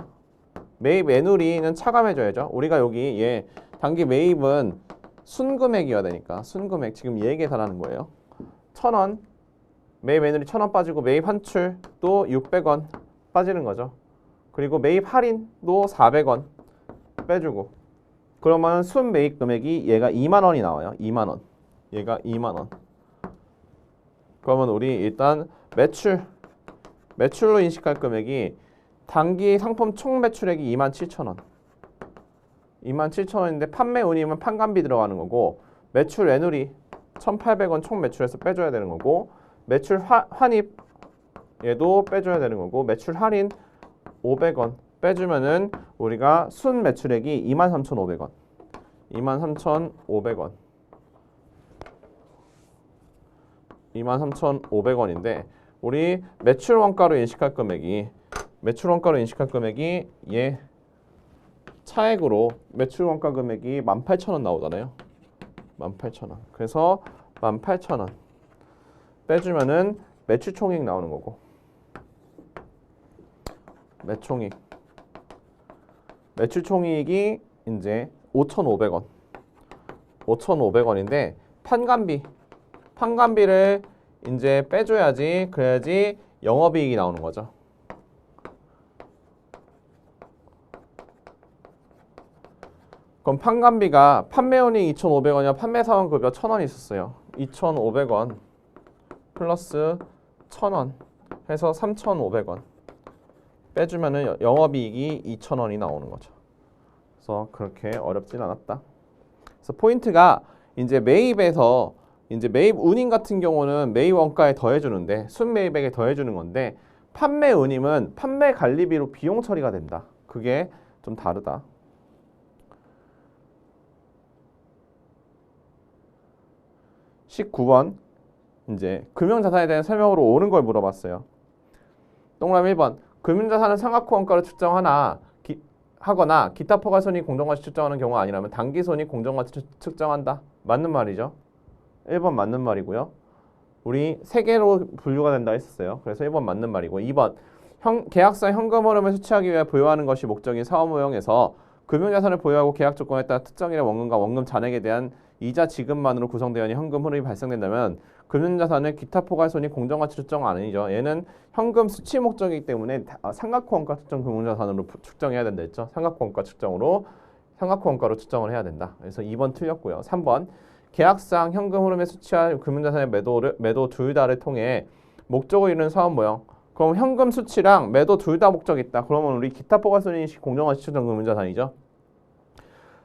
매입 애누리는 차감해줘야죠. 우리가 여기 단기 매입은 순금액이어야 되니까 순금액 지금 얘 계산하는 거예요. 1,000원 매입 애누리 1,000원 빠지고 매입 환출도 600원 빠지는 거죠. 그리고 매입 할인도 400원 빼주고 그러면 순 매입 금액이 얘가 2만 원이 나와요. 2만 원. 얘가 2만 원. 그러면 우리 일단 매출로 인식할 금액이 단기 상품 총 매출액이 27,000원. 27,000원인데 판매 운임은 판관비 들어가는 거고 매출 애누리 1,800원 총 매출에서 빼줘야 되는 거고 매출 환입 얘도 빼줘야 되는 거고 매출 할인 500원 빼주면은 우리가 순 매출액이 23,500원 23,500원 23,500원인데 우리 매출 원가로 인식할 금액이 얘 차액으로 매출 원가 금액이 18,000원 나오잖아요. 18,000원. 그래서 18,000원 빼주면은 매출 총액 나오는 거고. 매출 총이익이 이제 5,500원. 5,500원인데 판관비를 이제 빼줘야지 그래야지 영업이익이 나오는 거죠. 그럼 판관비가 판매원이 2,500원이야 판매사원 급여 1,000원 있었어요. 2,500원 플러스 1,000원 해서 3,500원 빼주면은 영업이익이 2,000원이 나오는 거죠. 그래서 그렇게 어렵진 않았다. 그래서 포인트가 이제 매입에서 이제 매입 운임 같은 경우는 매입 원가에 더해주는데 순매입액에 더해주는 건데 판매 운임은 판매 관리비로 비용 처리가 된다. 그게 좀 다르다. 19번 이제 금융자산에 대한 설명으로 옳은 걸 물어봤어요. 동그라미 1번 금융자산은 상각후 원가로 측정하거나 기타 포괄손익 공정가치 측정하는 경우 아니라면 당기손익 공정가치 측정한다. 맞는 말이죠. 1번 맞는 말이고요. 우리 3개로 분류가 된다 했었어요. 그래서 1번 맞는 말이고 2번 계약상 현금 흐름을 수취하기 위해 보유하는 것이 목적인 사업모형에서 금융자산을 보유하고 계약 조건에 따라 특정일의 원금과 원금 잔액에 대한 이자 지급만으로 구성되어 있는 현금 흐름이 발생된다면 금융자산은 기타 포괄손익 공정가치 측정 아니죠. 얘는 현금 수취 목적이기 때문에 삼각후 원가 측정 금융자산으로 측정해야 된다 했죠. 삼각후 원가 측정으로 삼각후 원가로 측정을 해야 된다. 그래서 2번 틀렸고요. 3번 계약상 현금 흐름에 수취할 금융자산의 매도 둘 다를 통해 목적을 이루는 사업 모형. 그럼 현금 수취랑 매도 둘 다 목적이 있다. 그러면 우리 기타 포괄손익 공정가치 측정 금융자산이죠.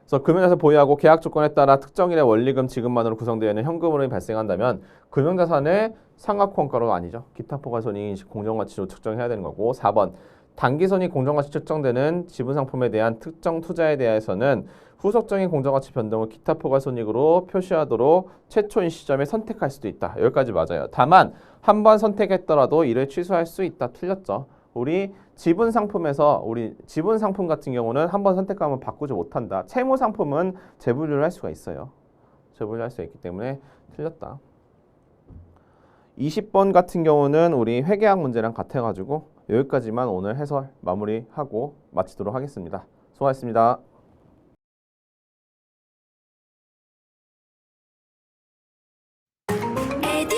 그래서 금융자산 보유하고 계약 조건에 따라 특정일의 원리금 지급만으로 구성되어 있는 현금 흐름이 발생한다면 금융자산의 상각후 원가로 아니죠. 기타 포괄손익 공정가치로 측정해야 되는 거고 4번 단기손익 공정가치 측정되는 지분상품에 대한 특정 투자에 대해서는 후속적인 공정가치 변동을 기타 포괄손익으로 표시하도록 최초인 시점에 선택할 수도 있다. 여기까지 맞아요. 다만 한 번 선택했더라도 이를 취소할 수 있다. 틀렸죠. 우리 지분상품에서 우리 지분상품 같은 경우는 한 번 선택하면 바꾸지 못한다. 채무상품은 재분류를 할 수가 있어요. 재분류할 수 있기 때문에 틀렸다. 20번 같은 경우는 우리 회계학 문제랑 같아가지고 여기까지만 오늘 해설 마무리하고 마치도록 하겠습니다. 수고하셨습니다. 에듀